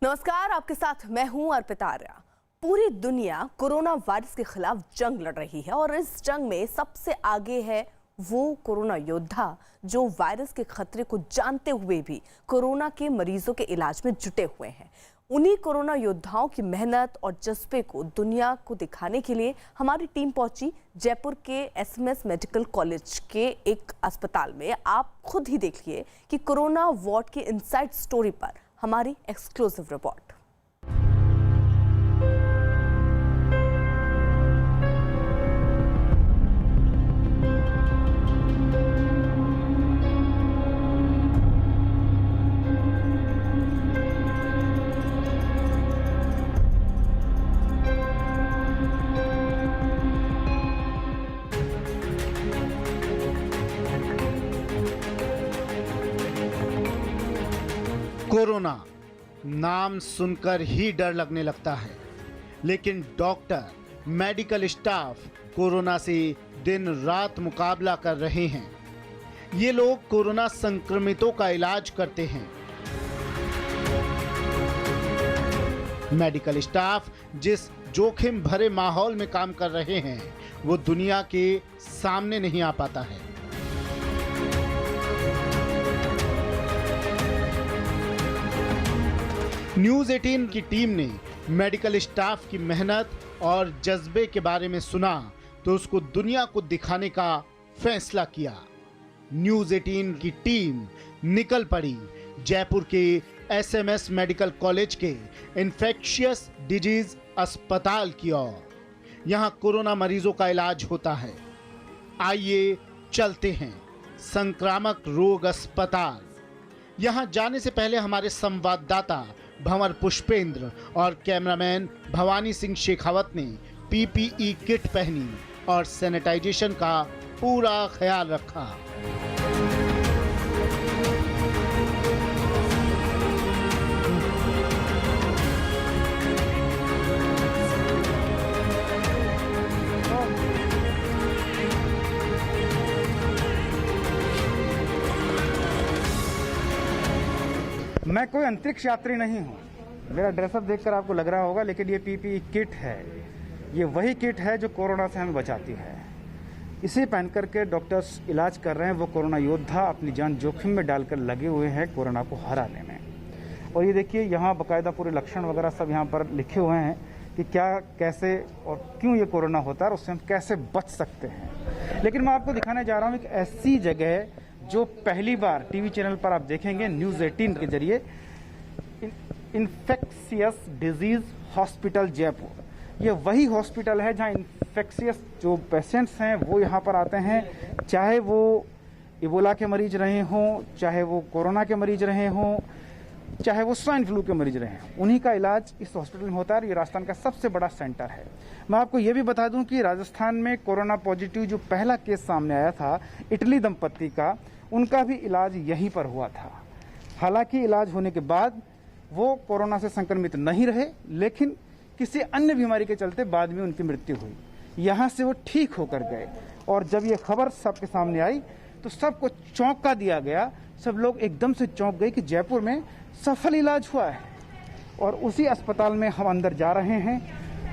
नमस्कार, आपके साथ मैं हूं अर्पिता आर्या। पूरी दुनिया कोरोना वायरस के खिलाफ जंग लड़ रही है और इस जंग में सबसे आगे है वो कोरोना योद्धा जो वायरस के खतरे को जानते हुए भी कोरोना के मरीजों के इलाज में जुटे हुए हैं। उन्हीं कोरोना योद्धाओं की मेहनत और जज्बे को दुनिया को दिखाने के लिए हमारी टीम पहुंची जयपुर के एसएमएस मेडिकल कॉलेज के एक अस्पताल में। आप खुद ही देखिए कि कोरोना वार्ड की इनसाइड स्टोरी पर हमारी एक्सक्लूसिव रिपोर्ट। कोरोना नाम सुनकर ही डर लगने लगता है, लेकिन डॉक्टर, मेडिकल स्टाफ कोरोना से दिन रात मुकाबला कर रहे हैं। ये लोग कोरोना संक्रमितों का इलाज करते हैं। मेडिकल स्टाफ जिस जोखिम भरे माहौल में काम कर रहे हैं वो दुनिया के सामने नहीं आ पाता है। न्यूज़ 18 की टीम ने मेडिकल स्टाफ की मेहनत और जज्बे के बारे में सुना तो उसको दुनिया को दिखाने का फैसला किया। न्यूज़ 18 की टीम निकल पड़ी जयपुर के एसएमएस मेडिकल कॉलेज के इन्फेक्शियस डिजीज अस्पताल की ओर। यहाँ कोरोना मरीजों का इलाज होता है। आइए चलते हैं संक्रामक रोग अस्पताल। यहाँ जाने से पहले हमारे संवाददाता भंवर पुष्पेंद्र और कैमरामैन भवानी सिंह शेखावत ने पीपीई किट पहनी और सैनिटाइजेशन का पूरा ख्याल रखा। मैं कोई अंतरिक्ष यात्री नहीं हूँ। मेरा ड्रेसअप देखकर आपको लग रहा होगा, लेकिन ये पीपीई किट है। ये वही किट है जो कोरोना से हमें बचाती है। इसे पहन करके डॉक्टर्स इलाज कर रहे हैं। वो कोरोना योद्धा अपनी जान जोखिम में डालकर लगे हुए हैं कोरोना को हराने में। और ये देखिए, यहाँ बाकायदा पूरे लक्षण वगैरह सब यहाँ पर लिखे हुए हैं कि क्या, कैसे और क्यों ये कोरोना होता है और उससे हम कैसे बच सकते हैं। लेकिन मैं आपको दिखाने जा रहा हूँ एक ऐसी जगह जो पहली बार टीवी चैनल पर आप देखेंगे न्यूज़ 18 के जरिए, इन्फेक्शियस डिजीज हॉस्पिटल जयपुर। ये वही हॉस्पिटल है जहां इन्फेक्शियस जो पेशेंट्स हैं वो यहाँ पर आते हैं, चाहे वो इबोला के मरीज रहे हों, चाहे वो कोरोना के मरीज रहे हों, चाहे वो स्वाइन फ्लू के मरीज रहे हों। उन्हीं का इलाज इस हॉस्पिटल में होता है। ये राजस्थान का सबसे बड़ा सेंटर है। मैं आपको ये भी बता दूं कि राजस्थान में कोरोना पॉजिटिव जो पहला केस सामने आया था इटली दंपत्ति का, उनका भी इलाज यहीं पर हुआ था। हालांकि इलाज होने के बाद वो कोरोना से संक्रमित नहीं रहे, लेकिन किसी अन्य बीमारी के चलते बाद में उनकी मृत्यु हुई। यहाँ से वो ठीक होकर गए और जब ये खबर सबके सामने आई तो सबको चौंका दिया गया। सब लोग एकदम से चौंक गए कि जयपुर में सफल इलाज हुआ है। और उसी अस्पताल में हम अंदर जा रहे हैं,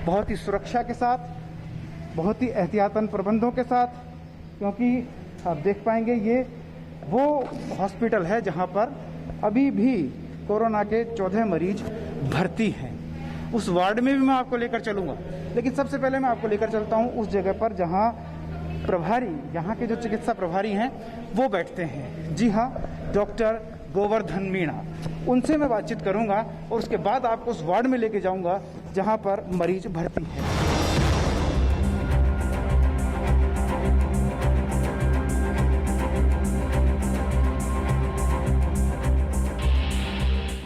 बहुत ही सुरक्षा के साथ, बहुत ही एहतियातन प्रबंधों के साथ, क्योंकि आप देख पाएंगे ये वो हॉस्पिटल है जहां पर अभी भी कोरोना के 14 मरीज भर्ती हैं। उस वार्ड में भी मैं आपको लेकर चलूंगा, लेकिन सबसे पहले मैं आपको लेकर चलता हूं उस जगह पर जहां प्रभारी, यहाँ के जो चिकित्सा प्रभारी हैं वो बैठते हैं। जी हाँ, डॉक्टर गोवर्धन मीणा। उनसे मैं बातचीत करूंगा और उसके बाद आपको उस वार्ड में लेके जाऊंगा जहां पर मरीज भर्ती है।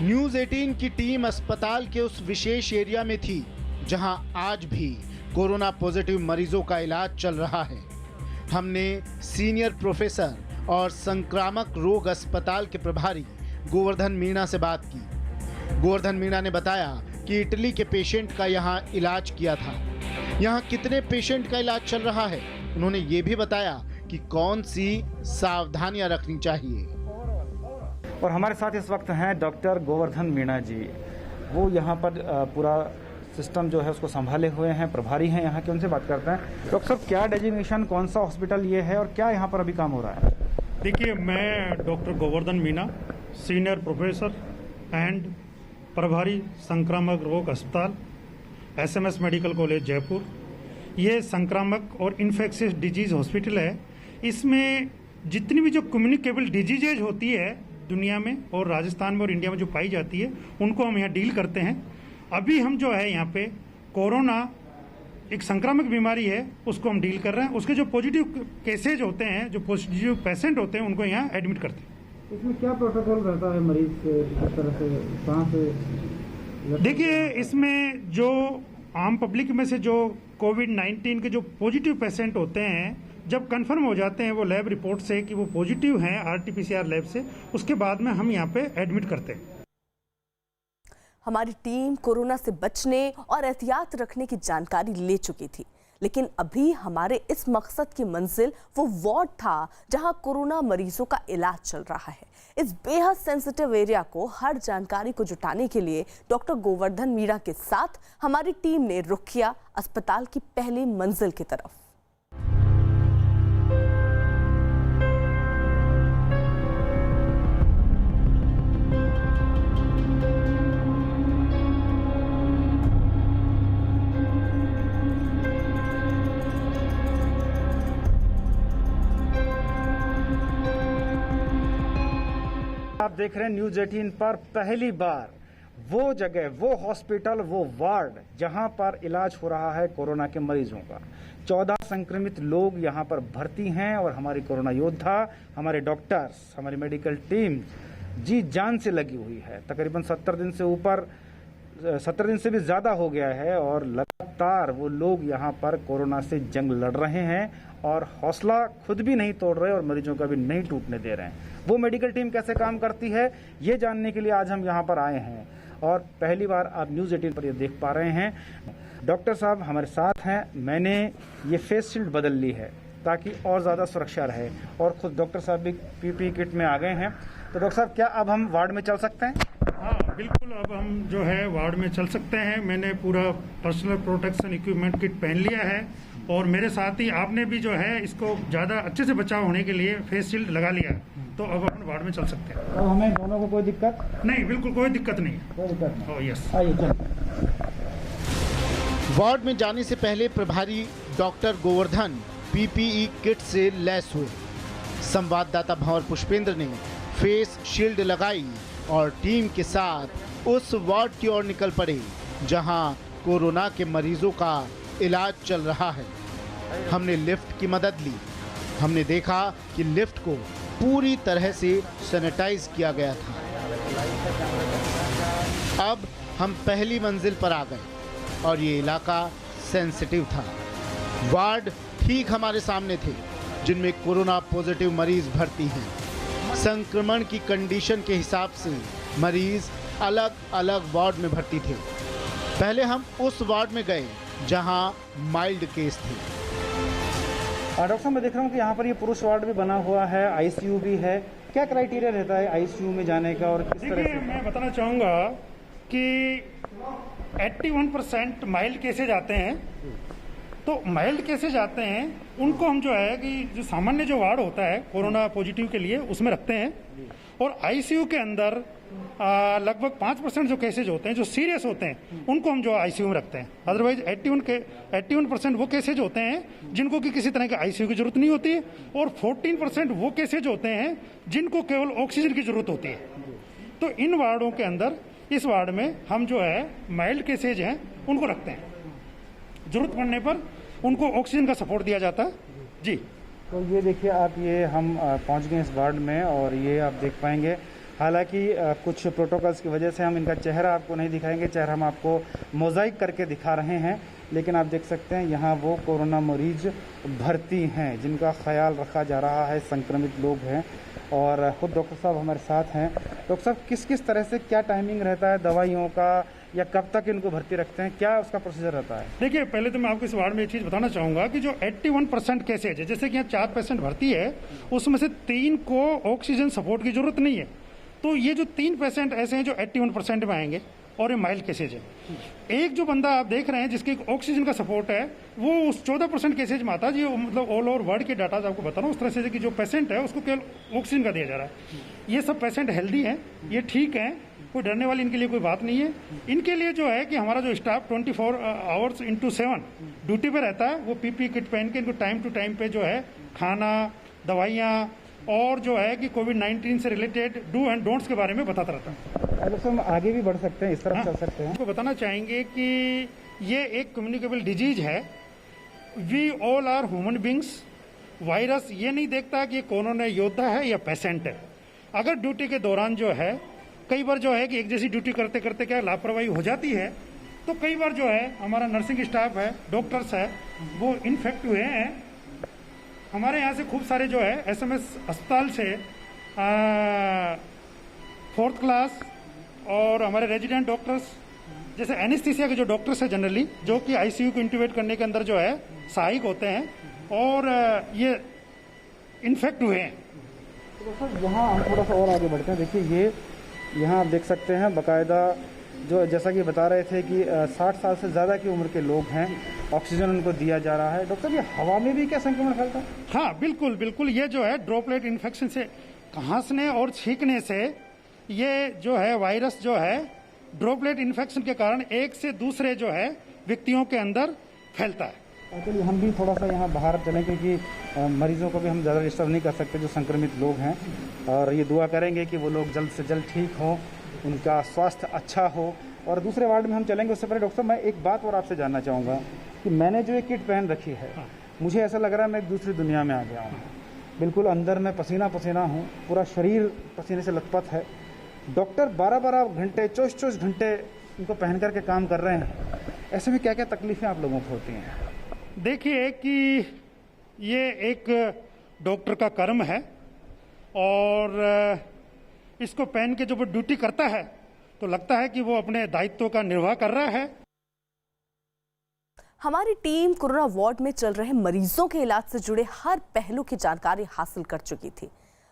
न्यूज़ 18 की टीम अस्पताल के उस विशेष एरिया में थी जहां आज भी कोरोना पॉजिटिव मरीजों का इलाज चल रहा है। हमने सीनियर प्रोफेसर और संक्रामक रोग अस्पताल के प्रभारी गोवर्धन मीणा से बात की। गोवर्धन मीणा ने बताया कि इटली के पेशेंट का यहाँ इलाज किया था। यहाँ कितने पेशेंट का इलाज चल रहा है, उन्होंने ये भी बताया कि कौन सी सावधानियां रखनी चाहिए। और हमारे साथ इस वक्त हैं डॉक्टर गोवर्धन मीणा जी। वो यहाँ पर पूरा सिस्टम जो है उसको संभाले हुए हैं, प्रभारी हैं यहाँ के, उनसे बात करते हैं। डॉक्टर साहब, क्या डेजिग्नेशन, कौन सा हॉस्पिटल ये है और क्या यहाँ पर अभी काम हो रहा है? देखिए, मैं doctor Govardhan Meena, senior professor and प्रभारी संक्रामक रोग अस्पताल, SMS मेडिकल कॉलेज जयपुर। ये संक्रामक और इन्फेक्शियस डिजीज हॉस्पिटल है। इसमें जितनी भी जो कम्युनिकेबल डिजीजेज होती है दुनिया में और राजस्थान में और इंडिया में जो पाई जाती है, उनको हम यहाँ डील करते हैं। अभी हम जो है यहाँ पे कोरोना एक संक्रामक बीमारी है, उसको हम डील कर रहे हैं। उसके जो पॉजिटिव केसेज होते हैं, जो पॉजिटिव पेशेंट होते हैं, उनको यहाँ एडमिट करते हैं। इसमें क्या प्रोटोकॉल रहता है मरीज से, किस तरह से, कहाँ से? देखिए, इसमें जो आम पब्लिक में से जो कोविड-19 के जो पॉजिटिव पेशेंट होते हैं, जब कंफर्म हो जाते हैं वो लैब रिपोर्ट से कि वो पॉजिटिव हैं RT-PCR लैब से, उसके बाद में हम यहाँ पे एडमिट करते हैं। हमारी टीम कोरोना से बचने और एहतियात रखने की जानकारी ले चुकी थी, लेकिन अभी हमारे इस मकसद की मंजिल वो वार्ड था जहां कोरोना मरीजों का इलाज चल रहा है। इस बेहद सेंसिटिव एरिया को हर जानकारी को जुटाने के लिए डॉक्टर गोवर्धन मीणा के साथ हमारी टीम ने रुख किया अस्पताल की पहली मंजिल की तरफ। आप देख रहे हैं न्यूज 18 पर पहली बार वो जगह, वो हॉस्पिटल, वो वार्ड जहां पर इलाज हो रहा है कोरोना के मरीजों का। 14 संक्रमित लोग यहां पर भर्ती हैं और हमारी कोरोना योद्धा, हमारे डॉक्टर्स, हमारी मेडिकल टीम जी जान से लगी हुई है। तकरीबन 70 दिन से ऊपर, 70 दिन से भी ज्यादा हो गया है और लगातार वो लोग यहाँ पर कोरोना से जंग लड़ रहे हैं और हौसला खुद भी नहीं तोड़ रहे और मरीजों का भी नहीं टूटने दे रहे हैं। वो मेडिकल टीम कैसे काम करती है, ये जानने के लिए आज हम यहाँ पर आए हैं और पहली बार आप न्यूज 18 पर ये देख पा रहे हैं। डॉक्टर साहब हमारे साथ हैं। मैंने ये फेस शील्ड बदल ली है ताकि और ज़्यादा सुरक्षा रहे और खुद डॉक्टर साहब भी PPE किट में आ गए हैं। तो डॉक्टर साहब, क्या अब हम वार्ड में चल सकते हैं? हाँ बिल्कुल, अब हम जो है वार्ड में चल सकते हैं। मैंने पूरा पर्सनल प्रोटेक्शन इक्विपमेंट किट पहन लिया है और मेरे साथ ही आपने भी जो है इसको ज़्यादा अच्छे से बचाव होने के लिए फेस शील्ड लगा लिया है। तो अब अपन वार्ड में चल सकते हैं। तो हमें दोनों को कोई दिक्कत नहीं, बिल्कुल कोई दिक्कत नहीं। कोई दिक्कत नहीं। Oh yes. आइए चलिए। वार्ड में जाने से पहले प्रभारी डॉक्टर गोवर्धन PPE किट से लैस हुए। संवाददाता भंवर पुष्पेंद्र ने फेस शील्ड लगाई और टीम के साथ उस वार्ड की ओर निकल पड़े जहां कोरोना के मरीजों का इलाज चल रहा है। हमने लिफ्ट की मदद ली। हमने देखा कि लिफ्ट को पूरी तरह से सैनिटाइज किया गया था। अब हम पहली मंजिल पर आ गए और ये इलाका सेंसिटिव था। वार्ड ठीक हमारे सामने थे जिनमें कोरोना पॉजिटिव मरीज भर्ती हैं। संक्रमण की कंडीशन के हिसाब से मरीज अलग अलग वार्ड में भर्ती थे। पहले हम उस वार्ड में गए जहां माइल्ड केस थे। डॉक्टर साहब, मैं देख रहा हूँ कि यहाँ पर ये पुरुष वार्ड भी बना हुआ है, ICU भी है। क्या क्राइटेरिया रहता है ICU में जाने का और किस तरह देखिए, से? मैं बताना चाहूँगा कि 81% माइल्ड केसेज आते हैं। तो माइल्ड केसेज आते हैं उनको हम जो है कि जो सामान्य जो वार्ड होता है कोरोना पॉजिटिव के लिए उसमें रखते हैं और ICU के अंदर लगभग 5% जो केसेज होते हैं जो सीरियस होते हैं उनको हम जो ICU में रखते हैं। अदरवाइज 81% वो केसेज होते हैं जिनको कि किसी तरह के ICU की जरूरत नहीं होती है और 14% वो केसेज होते हैं जिनको केवल ऑक्सीजन की जरूरत होती है। तो इन वार्डों के अंदर, इस वार्ड में हम जो है माइल्ड केसेज हैं उनको रखते हैं। जरूरत पड़ने पर उनको ऑक्सीजन का सपोर्ट दिया जाता है जी। तो ये देखिए आप, ये हम पहुंच गए इस वार्ड में और ये आप देख पाएंगे। हालांकि कुछ प्रोटोकॉल्स की वजह से हम इनका चेहरा आपको नहीं दिखाएंगे, चेहरा हम आपको मोजाइक करके दिखा रहे हैं, लेकिन आप देख सकते हैं यहाँ वो कोरोना मरीज भर्ती हैं जिनका ख्याल रखा जा रहा है, संक्रमित लोग हैं और खुद डॉक्टर साहब हमारे साथ हैं। डॉक्टर साहब, किस किस तरह से क्या टाइमिंग रहता है दवाइयों का या कब तक इनको भर्ती रखते हैं, क्या उसका प्रोसीजर रहता है? देखिए, पहले तो मैं आपको इस वार्ड में एक चीज़ बताना चाहूँगा कि जो 81% केसेज है, जैसे कि यहाँ 4 पेशेंट भर्ती है उसमें से 3 को ऑक्सीजन सपोर्ट की जरूरत नहीं है। तो ये जो 3 पेशेंट ऐसे हैं जो 81% में आएंगे और ये माइल्ड केसेज है। एक जो बंदा आप देख रहे हैं जिसके ऑक्सीजन का सपोर्ट है, वो उस 14% केसेज में आता जी, मतलब ऑल ओवर वर्ल्ड के डाटा आपको बता रहा हूँ, उस तरह से कि जो पेशेंट है उसको केवल ऑक्सीजन का दिया जा रहा है। ये सब पेशेंट हेल्दी हैं, ये ठीक हैं, कोई डरने वाली इनके लिए कोई बात नहीं है। इनके लिए जो है कि हमारा जो स्टाफ 24 आवर्स इंटू 7 ड्यूटी पे रहता है, वो पीपी किट पहन के इनको टाइम टू टाइम पे जो है खाना, दवाइयाँ और जो है कि कोविड-19 से रिलेटेड डू एंड डोंट्स के बारे में बताता रहता है। अगर हम आगे भी बढ़ सकते हैं, इस तरफ चल सकते हैं। आपको बताना चाहेंगे कि ये एक कम्युनिकेबल डिजीज है। We all are human beings. Virus ये नहीं देखता कि ये कोरोना योद्धा है या पेशेंट है। अगर ड्यूटी के दौरान जो है कई बार जो है कि एक जैसी ड्यूटी करते करते क्या लापरवाही हो जाती है, तो कई बार जो है हमारा नर्सिंग स्टाफ है, डॉक्टर्स है, वो इन्फेक्ट हुए हैं। हमारे यहाँ से खूब सारे जो है एसएमएस अस्पताल से 4th क्लास और हमारे रेजिडेंट डॉक्टर्स जैसे एनेस्थीसिया के जो डॉक्टर्स हैं जनरली, जो कि आईसीयू को इंट्यूबेट करने के अंदर जो है सहायक होते हैं, और ये इन्फेक्ट हुए हैं। तो सर यहाँ हम थोड़ा सा और आगे बढ़ते हैं। देखिए ये यहाँ आप देख सकते हैं बाकायदा, जो जैसा कि बता रहे थे कि 60 साल से ज़्यादा की उम्र के लोग हैं, ऑक्सीजन उनको दिया जा रहा है। डॉक्टर, ये हवा में भी क्या संक्रमण फैलता है? हाँ बिल्कुल बिल्कुल, ये जो है ड्रॉपलेट इन्फेक्शन से, खांसने और छींकने से ये जो है वायरस जो है ड्रॉपलेट इन्फेक्शन के कारण एक से दूसरे जो है व्यक्तियों के अंदर फैलता है। चलिए हम भी थोड़ा सा यहाँ बाहर चलें, क्योंकि मरीजों को भी हम ज़्यादा डिस्टर्ब नहीं कर सकते जो संक्रमित लोग हैं, और ये दुआ करेंगे कि वो लोग जल्द से जल्द ठीक हों, उनका स्वास्थ्य अच्छा हो। और दूसरे वार्ड में हम चलेंगे, उससे पहले डॉक्टर साहब मैं एक बात और आपसे जानना चाहूँगा कि मैंने जो ये किट पहन रखी है, मुझे ऐसा लग रहा है मैं एक दूसरी दुनिया में आ गया हूँ। बिल्कुल अंदर में पसीना पसीना हूँ, पूरा शरीर पसीने से लथपथ है। डॉक्टर 12-12 घंटे 24-24 घंटे इनको पहन करके काम कर रहे हैं। ऐसे में क्या क्या तकलीफें आप लोगों को होती हैं? देखिए कि ये एक डॉक्टर का कर्म है, और इसको पहन के जब वो ड्यूटी करता है तो लगता है कि वो अपने दायित्व का निर्वाह कर रहा है। हमारी टीम कोरोना वार्ड में चल रहे मरीजों के इलाज से जुड़े हर पहलू की जानकारी हासिल कर चुकी थी,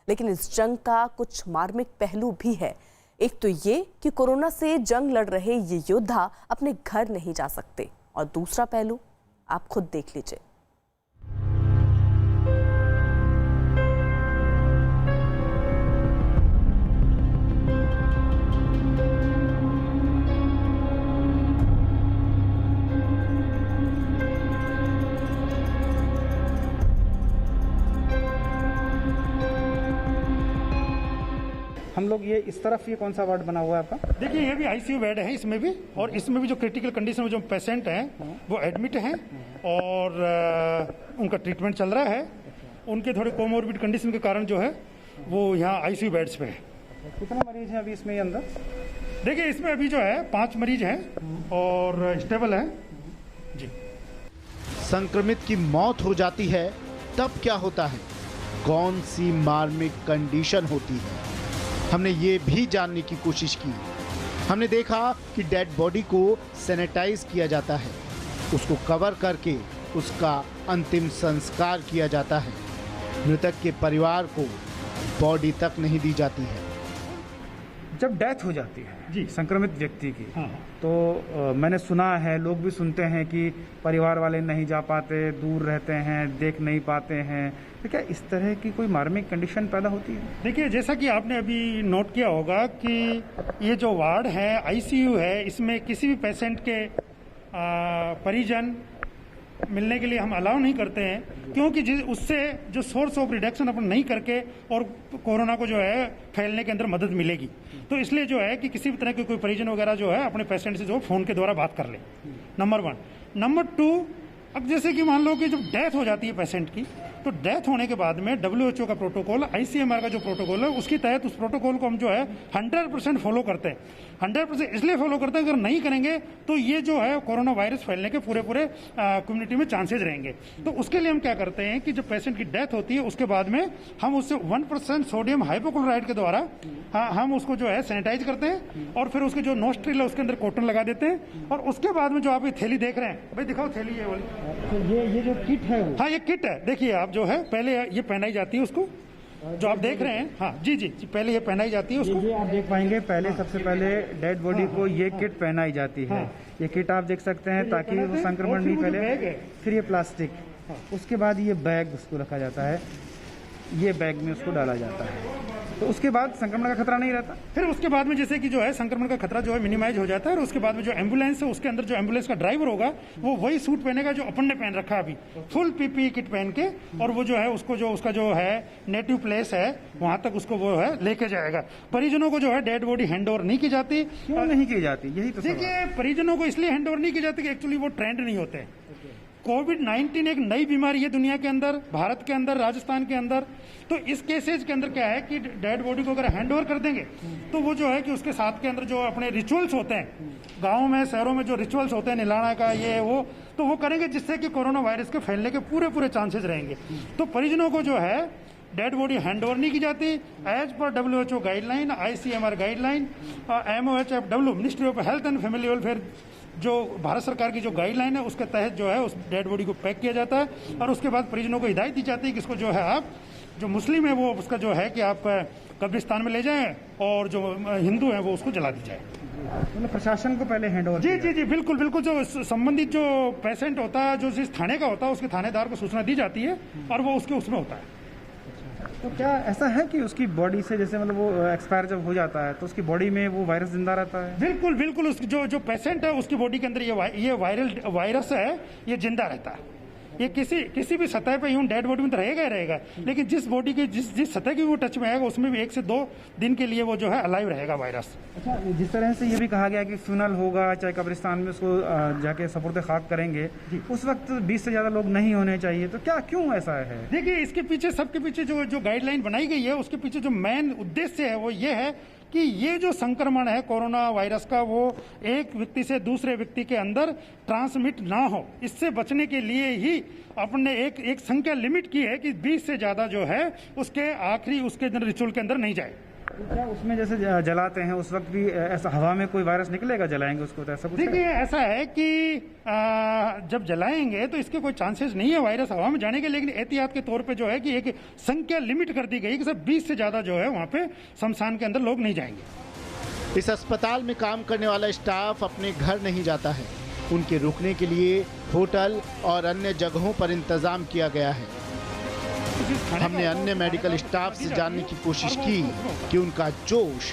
लेकिन इस जंग का कुछ मार्मिक पहलू भी है। एक तो ये कि कोरोना से जंग लड़ रहे ये योद्धा अपने घर नहीं जा सकते, और दूसरा पहलू आप खुद देख लीजिए। हम लोग ये इस तरफ, ये कौन सा वार्ड बना हुआ है आपका? देखिए ये भी आईसीयू बेड है इसमें भी, और इसमें भी जो क्रिटिकल कंडीशन में जो पेशेंट हैं वो एडमिट हैं और उनका ट्रीटमेंट चल रहा है। उनके थोड़े कोमोर्बिड कंडीशन के कारण जो है वो यहाँ आईसीयू बेड्स पे है। कितने मरीज हैं अभी इसमें अंदर? देखिए इसमें अभी जो है 5 मरीज हैं और स्टेबल हैं जी। संक्रमित की मौत हो जाती है तब क्या होता है, कौन सी मार्मिक कंडीशन होती है, हमने ये भी जानने की कोशिश की। हमने देखा कि डेड बॉडी को सैनिटाइज किया जाता है, उसको कवर करके उसका अंतिम संस्कार किया जाता है। मृतक के परिवार को बॉडी तक नहीं दी जाती है। जब डेथ हो जाती है जी संक्रमित व्यक्ति की, हाँ। तो मैंने सुना है, लोग भी सुनते हैं कि परिवार वाले नहीं जा पाते, दूर रहते हैं, देख नहीं पाते हैं। तो क्या इस तरह की कोई मार्मिक कंडीशन पैदा होती है? देखिए जैसा कि आपने अभी नोट किया होगा कि ये जो वार्ड है आईसीयू है, इसमें किसी भी पेशेंट के परिजन मिलने के लिए हम अलाउ नहीं करते हैं, क्योंकि उससे जो सोर्स ऑफ रिडक्शन अपन नहीं करके और कोरोना को जो है फैलने के अंदर मदद मिलेगी। तो इसलिए जो है कि किसी भी तरह के कोई परिजन वगैरह जो है अपने पेशेंट से जो फ़ोन के द्वारा बात कर ले, नंबर 1। नंबर 2, अब जैसे कि मान लो कि जब डेथ हो जाती है पेशेंट की, तो डेथ होने के बाद में WHO का प्रोटोकॉल, ICMR का जो प्रोटोकॉल है, उसके तहत उस प्रोटोकॉल को हम जो है 100% फॉलो करते हैं। 100% इसलिए फॉलो करते हैं, अगर नहीं करेंगे तो ये जो है कोरोना वायरस फैलने के पूरे कम्युनिटी में चांसेज रहेंगे। तो उसके लिए हम क्या करते हैं कि जब पेशेंट की डेथ होती है उसके बाद में हम उससे 1% सोडियम हाइपोक्लोराइड के द्वारा हम उसको जो है सैनिटाइज करते हैं, और फिर उसके जो नोस्ट्रिल है उसके अंदर कॉटन लगा देते हैं। और उसके बाद में जो आप ये थैली देख रहे हैं, भाई दिखाओ थैली ये वाली। तो ये जो किट है वो? हाँ ये किट है, देखिए आप जो है पहले ये पहनाई जाती है उसको, जो आप देख रहे हैं, हाँ जी जी, पहले ये पहनाई जाती है उसको। ये आप देख पाएंगे, पहले सबसे पहले डेड बॉडी को ये किट पहनाई जाती है। ये किट आप देख सकते हैं ताकि वो संक्रमण नहीं फैले। फिर ये प्लास्टिक, उसके बाद ये बैग उसको रखा जाता है, ये बैग में उसको डाला जाता है, तो उसके बाद संक्रमण का खतरा नहीं रहता। फिर उसके बाद में जैसे कि जो है संक्रमण का खतरा जो है मिनिमाइज हो जाता है, और उसके बाद में जो एम्बुलेंस है उसके अंदर जो एम्बुलेंस का ड्राइवर होगा वो वही सूट पहनेगा जो अपन ने पहन रखा है अभी, फुल पीपीई किट पहन के, और वो जो है उसको जो उसका जो है नेटिव प्लेस है वहां तक उसको वो है लेके जाएगा। परिजनों को जो है डेड बॉडी हैंड ओवर नहीं की जाती। क्यों नहीं की जाती, यही तो देखिए, परिजनों को इसलिए हैंड ओवर नहीं की जाती कि एक्चुअली वो ट्रेंड नहीं होते। कोविड-19 एक नई बीमारी है दुनिया के अंदर, भारत के अंदर, राजस्थान के अंदर। तो इस केसेज के अंदर क्या है कि डेड बॉडी को अगर हैंड ओवर कर देंगे तो वो जो है कि उसके साथ के अंदर जो अपने रिचुअल्स होते हैं, गाँव में शहरों में जो रिचुअल्स होते हैं निलाना का ये वो, तो वो करेंगे जिससे कि कोरोना वायरस के फैलने के पूरे चांसेस रहेंगे। तो परिजनों को जो है डेड बॉडी हैंड ओवर नहीं की जाती। As per WHO guideline, ICMR guideline, MOHFW ministry of health and family welfare जो भारत सरकार की जो गाइडलाइन है उसके तहत जो है उस डेड बॉडी को पैक किया जाता है, और उसके बाद परिजनों को हिदायत दी जाती है कि इसको जो है आप, जो मुस्लिम है वो उसका जो है कि आप कब्रिस्तान में ले जाएं, और जो हिंदू है वो उसको जला दी जाए। मतलब प्रशासन को पहले हैंड ओवर। जी जी जी, बिल्कुल बिल्कुल। जो संबंधित जो पेशेंट होता है, जो जिस थाने का होता है, उसके थानेदार को सूचना दी जाती है और वो उसके उसमें होता है। तो क्या ऐसा है कि उसकी बॉडी से जैसे मतलब वो एक्सपायर जब हो जाता है तो उसकी बॉडी में वो वायरस जिंदा रहता है? बिल्कुल बिल्कुल। उस जो पेशेंट है उसकी बॉडी के अंदर ये वायरस है, ये जिंदा रहता है। ये किसी भी सतह पे यूं डेड बॉडी में तो रहेगा ही रहेगा, लेकिन जिस बॉडी के जिस सतह की वो टच में आएगा उसमें भी 1 से 2 दिन के लिए वो जो है अलाइव रहेगा वायरस। अच्छा, जिस तरह से ये भी कहा गया कि फ्यूनल होगा, चाहे कब्रिस्तान में उसको जाके सपुर्द खाक करेंगे, उस वक्त 20 से ज्यादा लोग नहीं होने चाहिए, तो क्या क्यों ऐसा है? देखिए, इसके पीछे सबके पीछे जो गाइडलाइन बनाई गई है उसके पीछे जो मेन उद्देश्य है वो ये है कि ये जो संक्रमण है कोरोना वायरस का, वो एक व्यक्ति से दूसरे व्यक्ति के अंदर ट्रांसमिट ना हो। इससे बचने के लिए ही अपने एक संख्या लिमिट की है कि 20 से ज्यादा जो है उसके आखिरी उसके रिचुअल के अंदर नहीं जाए। क्या उसमें जैसे जलाते हैं उस वक्त भी ऐसा हवा में कोई वायरस निकलेगा जलाएंगे उसको, तो ऐसा कुछ? देखिए, ऐसा है कि जब जलाएंगे तो इसके कोई चांसेस नहीं है वायरस हवा में जाने के, लेकिन एहतियात के तौर पे जो है कि एक संख्या लिमिट कर दी गई कि सिर्फ 20 से ज्यादा जो है वहाँ पे शमशान के अंदर लोग नहीं जाएंगे। इस अस्पताल में काम करने वाला स्टाफ अपने घर नहीं जाता है। उनके रुकने के लिए होटल और अन्य जगहों पर इंतजाम किया गया है। हमने अन्य मेडिकल स्टाफ से जानने की कोशिश की कि उनका जोश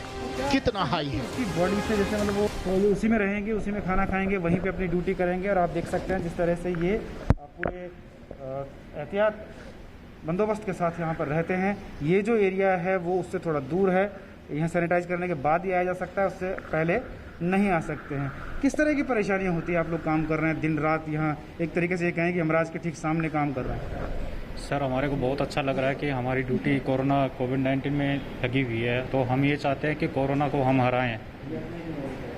कितना हाई है। उसकी बॉडी से जैसे मतलब वो उसी में रहेंगे, उसी में खाना खाएंगे, वहीं पे अपनी ड्यूटी करेंगे, और आप देख सकते हैं जिस तरह से ये पूरे एहतियात बंदोबस्त के साथ यहाँ पर रहते हैं। ये जो एरिया है वो उससे थोड़ा दूर है, यहाँ सैनिटाइज करने के बाद ही आया जा सकता है, उससे पहले नहीं आ सकते हैं। किस तरह की परेशानियाँ होती है? आप लोग काम कर रहे हैं दिन रात यहाँ, एक तरीके से ये कहें कि यमराज के ठीक सामने काम कर रहे हैं। सर, हमारे को बहुत अच्छा लग रहा है कि हमारी ड्यूटी कोविड-19 में लगी हुई है, तो हम ये चाहते हैं कि कोरोना को हम हराएं।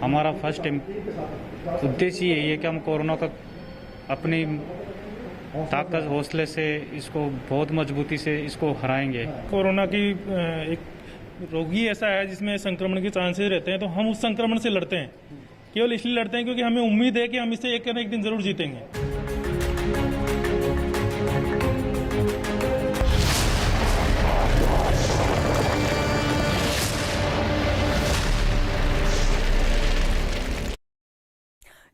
हमारा फर्स्ट उद्देश्य यही है कि हम कोरोना का अपनी ताकत हौसले से इसको बहुत मजबूती से इसको हराएंगे। कोरोना की एक रोगी ऐसा है जिसमें संक्रमण के चांसेस रहते हैं, तो हम उस संक्रमण से लड़ते हैं। केवल इसलिए लड़ते हैं क्योंकि हमें उम्मीद है कि हम इससे एक न एक दिन जरूर जीतेंगे।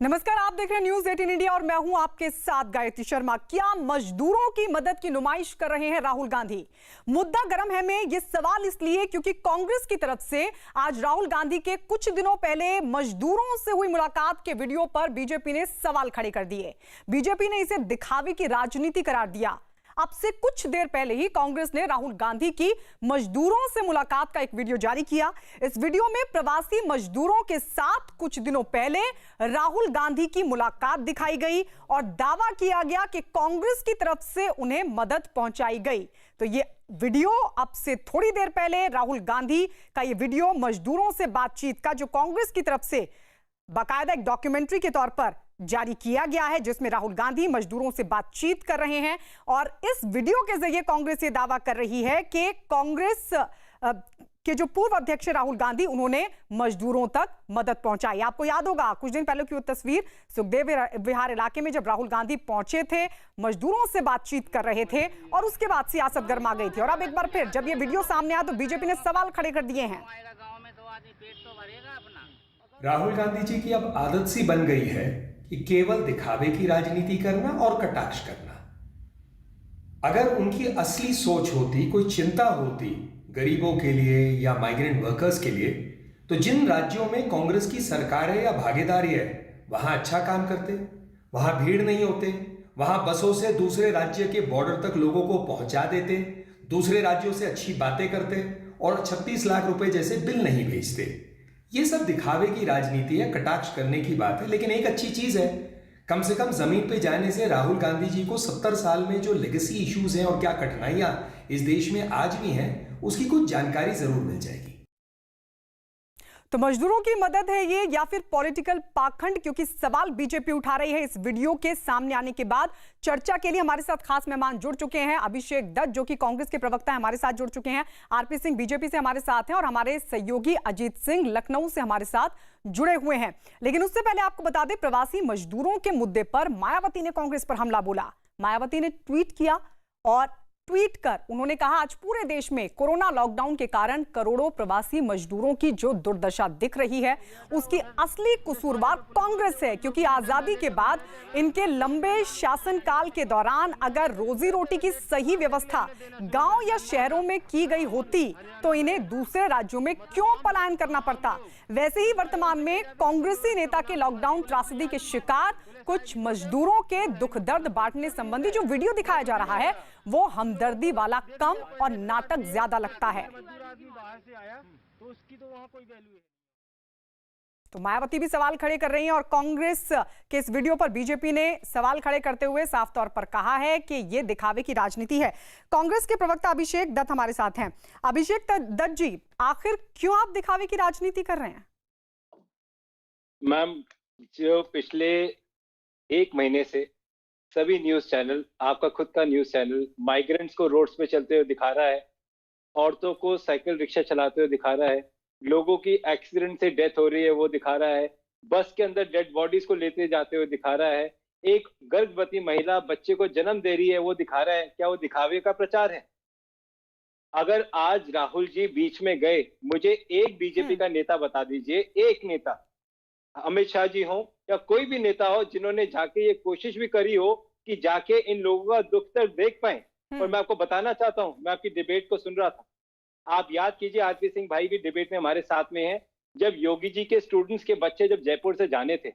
नमस्कार, आप देख रहे हैं न्यूज 18 इंडिया और मैं हूं आपके साथ गायत्री शर्मा। क्या मजदूरों की मदद की नुमाइश कर रहे हैं राहुल गांधी? मुद्दा गर्म है में ये सवाल इसलिए क्योंकि कांग्रेस की तरफ से आज राहुल गांधी के कुछ दिनों पहले मजदूरों से हुई मुलाकात के वीडियो पर बीजेपी ने सवाल खड़े कर दिए। बीजेपी ने इसे दिखावे की राजनीति करार दिया। अब से कुछ देर पहले ही कांग्रेस ने राहुल गांधी की मजदूरों से मुलाकात का एक वीडियो जारी किया। इस वीडियो में प्रवासी मजदूरों के साथ कुछ दिनों पहले राहुल गांधी की मुलाकात दिखाई गई और दावा किया गया कि कांग्रेस की तरफ से उन्हें मदद पहुंचाई गई। तो ये वीडियो अब से थोड़ी देर पहले राहुल गांधी का ये वीडियो मजदूरों से बातचीत का जो कांग्रेस की तरफ से बाकायदा एक डॉक्यूमेंट्री के तौर पर जारी किया गया है, जिसमें राहुल गांधी मजदूरों से बातचीत कर रहे हैं। और इस वीडियो के जरिए कांग्रेस ये दावा कर रही है कि कांग्रेस कि जो पूर्व अध्यक्ष राहुल गांधी उन्होंने मजदूरों तक मदद पहुंचाई। आपको याद होगा कुछ दिन पहले की वो तस्वीर, सुखदेव विहार इलाके में जब राहुल गांधी पहुंचे थे, मजदूरों से बातचीत कर रहे थे और उसके बाद सियासत गर्मा गई थी। और अब एक बार फिर जब ये वीडियो सामने आया तो बीजेपी ने सवाल खड़े कर दिए हैं। राहुल गांधी जी की अब आदत सी बन गई है कि केवल दिखावे की राजनीति करना और कटाक्ष करना। अगर उनकी असली सोच होती, कोई चिंता होती गरीबों के लिए या माइग्रेंट वर्कर्स के लिए, तो जिन राज्यों में कांग्रेस की सरकार है या भागीदारी है वहां अच्छा काम करते, वहां भीड़ नहीं होते, वहां बसों से दूसरे राज्य के बॉर्डर तक लोगों को पहुंचा देते, दूसरे राज्यों से अच्छी बातें करते और 36 लाख रुपए जैसे बिल नहीं भेजते। ये सब दिखावे की राजनीति है, कटाक्ष करने की बात है। लेकिन एक अच्छी चीज है, कम से कम जमीन पे जाने से राहुल गांधी जी को 70 साल में जो लेगेसी इश्यूज हैं और क्या कठिनाइयां इस देश में आज भी हैं, उसकी कुछ जानकारी जरूर मिल जाएगी। तो मजदूरों की मदद है ये या फिर पॉलिटिकल पाखंड, क्योंकि सवाल बीजेपी उठा रही है। इस वीडियो के सामने आने के बाद चर्चा के लिए हमारे साथ खास मेहमान जुड़ चुके हैं। अभिषेक दत्त जो कि कांग्रेस के प्रवक्ता है हमारे साथ जुड़ चुके हैं, आरपी सिंह बीजेपी से हमारे साथ हैं और हमारे सहयोगी अजीत सिंह लखनऊ से हमारे साथ जुड़े हुए हैं। लेकिन उससे पहले आपको बता दें, प्रवासी मजदूरों के मुद्दे पर मायावती ने कांग्रेस पर हमला बोला। मायावती ने ट्वीट किया और ट्वीट कर उन्होंने कहा, आज पूरे देश में कोरोना लॉकडाउन के कारण करोड़ों प्रवासी मजदूरों की जो दुर्दशा दिख रही है उसकी असली कसूरवार कांग्रेस है, क्योंकि आजादी के बाद इनके लंबे शासनकाल के दौरान अगर रोजी रोटी की सही व्यवस्था गांव या शहरों में की गई होती तो इन्हें दूसरे राज्यों में क्यों पलायन करना पड़ता। वैसे ही वर्तमान में कांग्रेसी नेता के लॉकडाउन त्रासदी के शिकार कुछ मजदूरों के दुख दर्द बांटने संबंधी जो वीडियो दिखाया जा रहा है वो हमदर्दी वाला कम और नाटक ज्यादा लगता है। तो मायावती भी सवाल खड़े कर रही हैं और कांग्रेस के इस वीडियो पर बीजेपी ने सवाल खड़े करते हुए साफ तौर पर कहा है कि ये दिखावे की राजनीति है। कांग्रेस के प्रवक्ता अभिषेक दत्त हमारे साथ हैं। अभिषेक दत्त जी, आखिर क्यों आप दिखावे की राजनीति कर रहे हैं? मैम, जो पिछले एक महीने से सभी न्यूज चैनल, आपका खुद का न्यूज चैनल माइग्रेंट्स को रोड्स पे चलते हुए दिखा रहा है, औरतों को साइकिल रिक्शा चलाते हुए दिखा रहा है, लोगों की एक्सीडेंट से डेथ हो रही है वो दिखा रहा है, बस के अंदर डेड बॉडीज को लेते जाते हुए दिखा रहा है, एक गर्भवती महिला बच्चे को जन्म दे रही है वो दिखा रहा है। क्या वो दिखावे का प्रचार है? अगर आज राहुल जी बीच में गए, मुझे एक बीजेपी का नेता बता दीजिए, एक नेता, अमित शाह जी हो या कोई भी नेता हो, जिन्होंने जाके ये कोशिश भी करी हो कि जाके इन लोगों का दुख दर्द देख पाए। और मैं आपको बताना चाहता हूं, मैं आपकी डिबेट को सुन रहा था, आप याद कीजिए आरपी सिंह भाई भी डिबेट में हमारे साथ में हैं, जब योगी जी के स्टूडेंट्स के बच्चे जब जयपुर से जाने थे,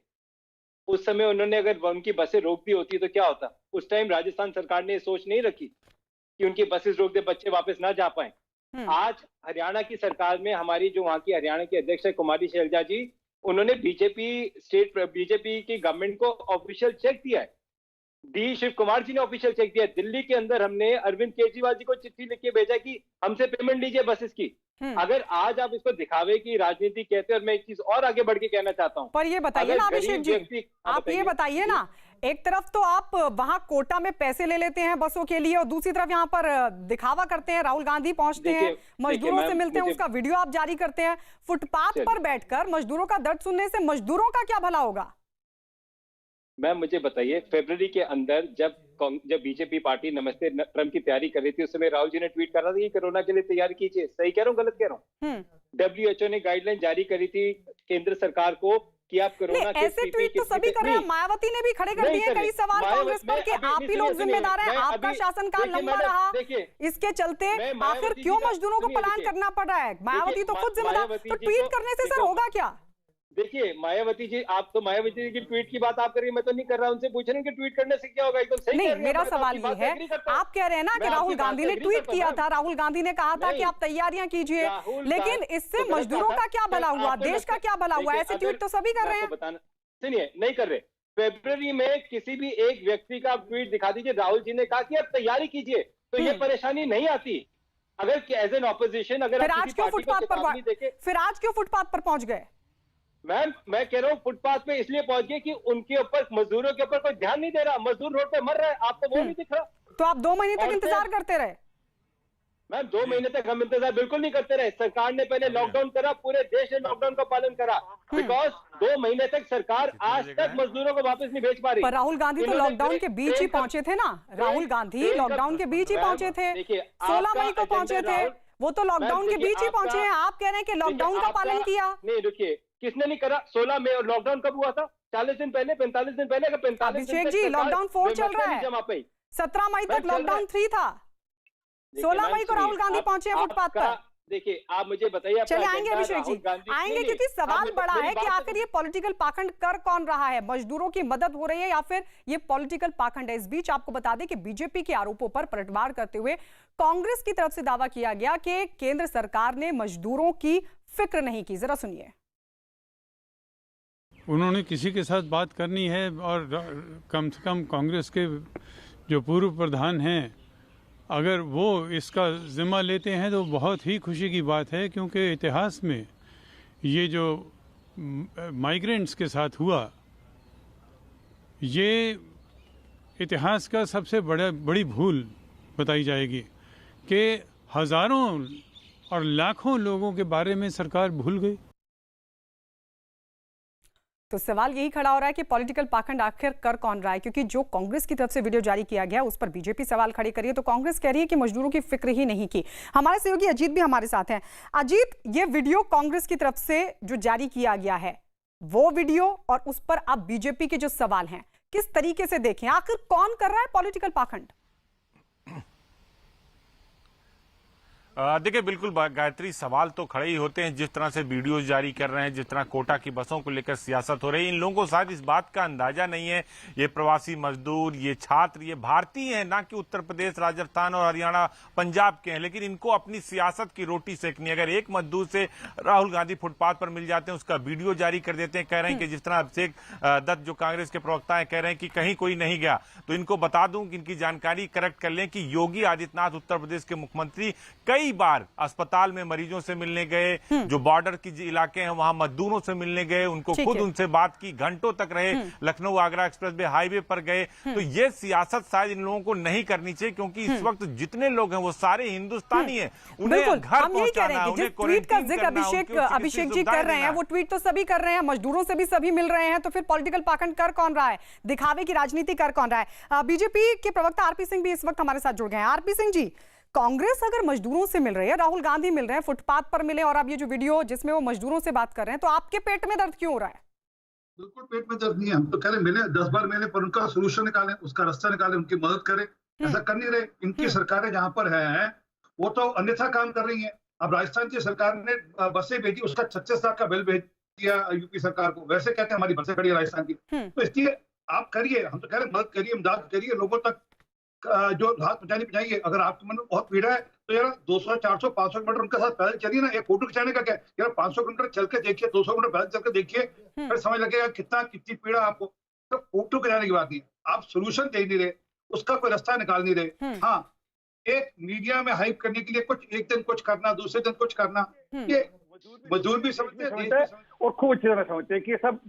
उस समय उन्होंने अगर उनकी बसें रोक दी होती तो क्या होता? उस टाइम राजस्थान सरकार ने सोच नहीं रखी कि उनकी बसेस रोक दे, बच्चे वापस ना जा पाए। आज हरियाणा की सरकार में हमारी जो वहां की हरियाणा की अध्यक्ष है कुमारी शैलजा जी, उन्होंने बीजेपी की गवर्नमेंट को ऑफिशियल चेक दिया है। डी शिव कुमार जी ने ऑफिशियल चेक दिया। दिल्ली के अंदर हमने अरविंद केजरीवाल जी को चिट्ठी लिख के भेजा कि हमसे पेमेंट लीजिए बसेस की। अगर आज आप इसको दिखावे की राजनीति कहते हैं, और मैं एक चीज और आगे बढ़ के कहना चाहता हूं, पर ये बताइए ना अभिषेक जी, आप ये बताइए ना, एक तरफ तो आप वहां कोटा में पैसे ले लेते हैं बसों के लिए और दूसरी तरफ यहाँ पर दिखावा करते हैं, राहुल गांधी पहुंचते हैं, मजदूरों से मिलते हैं, उसका वीडियो आप जारी करते हैं। फुटपाथ पर बैठकर मजदूरों का दर्द सुनने से मजदूरों का क्या भला होगा? मैम मुझे बताइए, फरवरी के अंदर जब बीजेपी पार्टी नमस्ते ट्रम्प की तैयारी कर रही थी, उस समय राहुल जी ने ट्वीट कर रहा था कि कोरोना के लिए तैयारी कीजिए। सही कह रहा हूँ, गलत कह रहा हूँ? WHO ने गाइडलाइन जारी करी थी केंद्र सरकार को कि आप कोरोना के ऐसे ट्वीट तो सभी कर रहे हैं। मायावती ने भी खड़े कर दिए कई सवाल कांग्रेस पर कि आप ही लोग जिम्मेदार हैं, आपका शासनकाल लंबा रहा, इसके चलते आखिर क्यों मजदूरों को पलायन करना पड़ रहा है? मायावती तो खुद जिम्मेदार, तो ट्वीट करने से सर होगा क्या? देखिए मायावती जी, आप तो मायावती जी की ट्वीट की बात आप कर रही हैं, मैं तो नहीं कर रहा। उनसे पूछ रहे हैं कि ट्वीट करने से क्या होगा? एकदम सही नहीं, मेरा सवाल ये है, आप कह रहे हैं ना कि राहुल गांधी ने ट्वीट किया था, राहुल गांधी ने कहा था कि आप तैयारियां कीजिए, लेकिन इससे मजदूरों का क्या भला हुआ, देश का क्या भला हुआ? ऐसे ट्वीट तो सभी कर रहे हैं। सुनिए, नहीं कर रहे। फरवरी में किसी भी एक व्यक्ति का ट्वीट दिखा दीजिए, राहुल जी ने कहा कि आप तैयारी कीजिए, तो ये परेशानी नहीं आती। अगर एज एन ऑपोजिशन अगर आज क्यों फुटपाथ पर पहुंच गए? मैम मैं कह रहा हूँ फुटपाथ पे इसलिए पहुंच गए कि उनके ऊपर, मजदूरों के ऊपर कोई ध्यान नहीं दे रहा। मजदूर रोड पे मर रहा है, आपको वो नहीं दिख रहा। तो आप 2 महीने तक इंतजार करते रहे? मैम 2 महीने तक हम इंतजार बिल्कुल नहीं करते रहे। सरकार ने पहले लॉकडाउन करा, पूरे देश ने लॉकडाउन का पालन करा, बिकॉज 2 महीने तक सरकार आज तक मजदूरों को वापस नहीं भेज पा रही। पर राहुल गांधी तो लॉकडाउन के बीच ही पहुंचे थे ना, राहुल गांधी लॉकडाउन के बीच ही पहुंचे थे, 16 मई को पहुंचे थे, वो तो लॉकडाउन के बीच ही पहुंचे हैं। आप कह रहे हैं कि लॉकडाउन का पालन किया? नहीं रुकिए, किसने नहीं करा? 16 मई, और लॉकडाउन कब हुआ था? 40 दिन पहले, 45 दिन पहले का 45 अभिषेक जी लॉकडाउन 4 चल रहा है, 17 मई तक लॉकडाउन 3 था, 16 मई को राहुल गांधी पहुंचे हैं फुटपाथ पर। देखिए आप मुझे बताइए, चलिए आएंगे अभिषेक जी, आएंगे, क्योंकि सवाल बड़ा है कि आखिर ये पॉलिटिकल पाखंड कर कौन रहा है? मजदूरों की मदद हो रही है या फिर ये पॉलिटिकल पाखंड है? इस बीच आपको बता दें कि बीजेपी के आरोपों पर पलटवार करते हुए कांग्रेस की तरफ से दावा किया गया कि केंद्र सरकार ने मजदूरों की फिक्र नहीं की। जरा सुनिए। उन्होंने किसी के साथ बात करनी है, और कम से कम कांग्रेस के जो पूर्व प्रधान हैं, अगर वो इसका जिम्मा लेते हैं तो बहुत ही खुशी की बात है, क्योंकि इतिहास में ये जो माइग्रेंट्स के साथ हुआ, ये इतिहास का सबसे बड़ी भूल बताई जाएगी कि हज़ारों और लाखों लोगों के बारे में सरकार भूल गई। तो सवाल यही खड़ा हो रहा है कि पॉलिटिकल पाखंड आखिर कर कौन रहा है, क्योंकि जो कांग्रेस की तरफ से वीडियो जारी किया गया उस पर बीजेपी सवाल खड़े करिए तो कांग्रेस कह रही है कि मजदूरों की फिक्र ही नहीं की। हमारे सहयोगी अजीत भी हमारे साथ हैं। अजीत, ये वीडियो कांग्रेस की तरफ से जो जारी किया गया है, वो वीडियो और उस पर अब बीजेपी के जो सवाल हैं, किस तरीके से देखें? आखिर कौन कर रहा है पॉलिटिकल पाखंड? देखिए बिल्कुल गायत्री, सवाल तो खड़े ही होते हैं। जिस तरह से वीडियोज जारी कर रहे हैं, जिस तरह कोटा की बसों को लेकर सियासत हो रही है, इन लोगों को शायद इस बात का अंदाजा नहीं है, ये प्रवासी मजदूर, ये छात्र, ये भारतीय हैं, ना कि उत्तर प्रदेश, राजस्थान और हरियाणा, पंजाब के हैं, लेकिन इनको अपनी सियासत की रोटी सेकनी। अगर एक मजदूर से राहुल गांधी फुटपाथ पर मिल जाते हैं, उसका वीडियो जारी कर देते हैं, कह रहे हैं कि जिस तरह अभिषेक दत्त जो कांग्रेस के प्रवक्ता है कह रहे हैं कि कहीं कोई नहीं गया, तो इनको बता दूं कि इनकी जानकारी करेक्ट कर लें कि योगी आदित्यनाथ उत्तर प्रदेश के मुख्यमंत्री कई बार अस्पताल में मरीजों से मिलने गए, जो बॉर्डर की इलाके हैं वहां मजदूरों से मिलने गए, उनको खुद उनसे बात की, घंटों तक रहे, लखनऊ आगरा एक्सप्रेस हाईवे पर गए। तो ये सियासत शायद इन लोगों को नहीं करनी चाहिए, क्योंकि इस वक्त जितने लोग हैं वो सारे हिंदुस्तानी हैं, उन्हें घर पहुंचाना है, उन्हें ट्वीट का जिक्र अभिषेक जी कर रहे हैं, वो ट्वीट तो सभी कर रहे हैं, मजदूरों से भी सभी मिल रहे हैं, तो फिर पॉलिटिकल पाखंड कर कौन रहा है? दिखावे की राजनीति कर कौन रहा है? बीजेपी के प्रवक्ता आरपी सिंह भी इस वक्त हमारे साथ जुड़ गए हैं। आरपी सिंह जी, कांग्रेस अगर मजदूरों से मिल रही है, राहुल गांधी मिल रहे हैं, फुटपाथ पर मिले, और अब ये जो वीडियो जिसमें वो मजदूरों से बात कर रहे हैं, तो आपके पेट में दर्द क्यों हो रहा है? बिल्कुल पेट में दर्द नहीं है। हम तो कह रहे मिले 10 बार मिले, पर उनका सोल्यूशन निकालें, उसका रास्ता निकालें, उनकी मदद करें। ऐसा कर नहीं रहे। इनकी सरकारें जहां पर है वो तो अन्यथा काम कर रही है। अब राजस्थान की सरकार ने बसें भेजी, उसका 36 लाख का बिल भेज दिया यूपी सरकार को। वैसे कहते हैं हमारी बसें खड़ी है राजस्थान की, तो इसलिए आप करिए, हम तो कह रहे मदद करिए, इमदाद करिए, लोगों तक जो राहत पहुंचाइए। अगर आपके मन में बहुत पीड़ा है तो यार 200, 400, 500 किलोमीटर उनके साथ पैदल चलिए ना। एक फोटो खिंचाने का क्या यार, 500 किलोमीटर चल के देखिए, 200 किलोमीटर पैदल चल के देखिए, फिर समझ लगेगा कितनी पीड़ा आपको। तो फोटो खिंचाने की बात नहीं, आप सोल्यूशन दे नहीं रहे, उसका कोई रास्ता निकाल नहीं रहे। हाँ, एक मीडिया में हाइप करने के लिए कुछ एक दिन कुछ करना, दूसरे दिन कुछ करना, ये मजदूर भी समझते हैं और खूब अच्छी तरह समझते हैं कि सब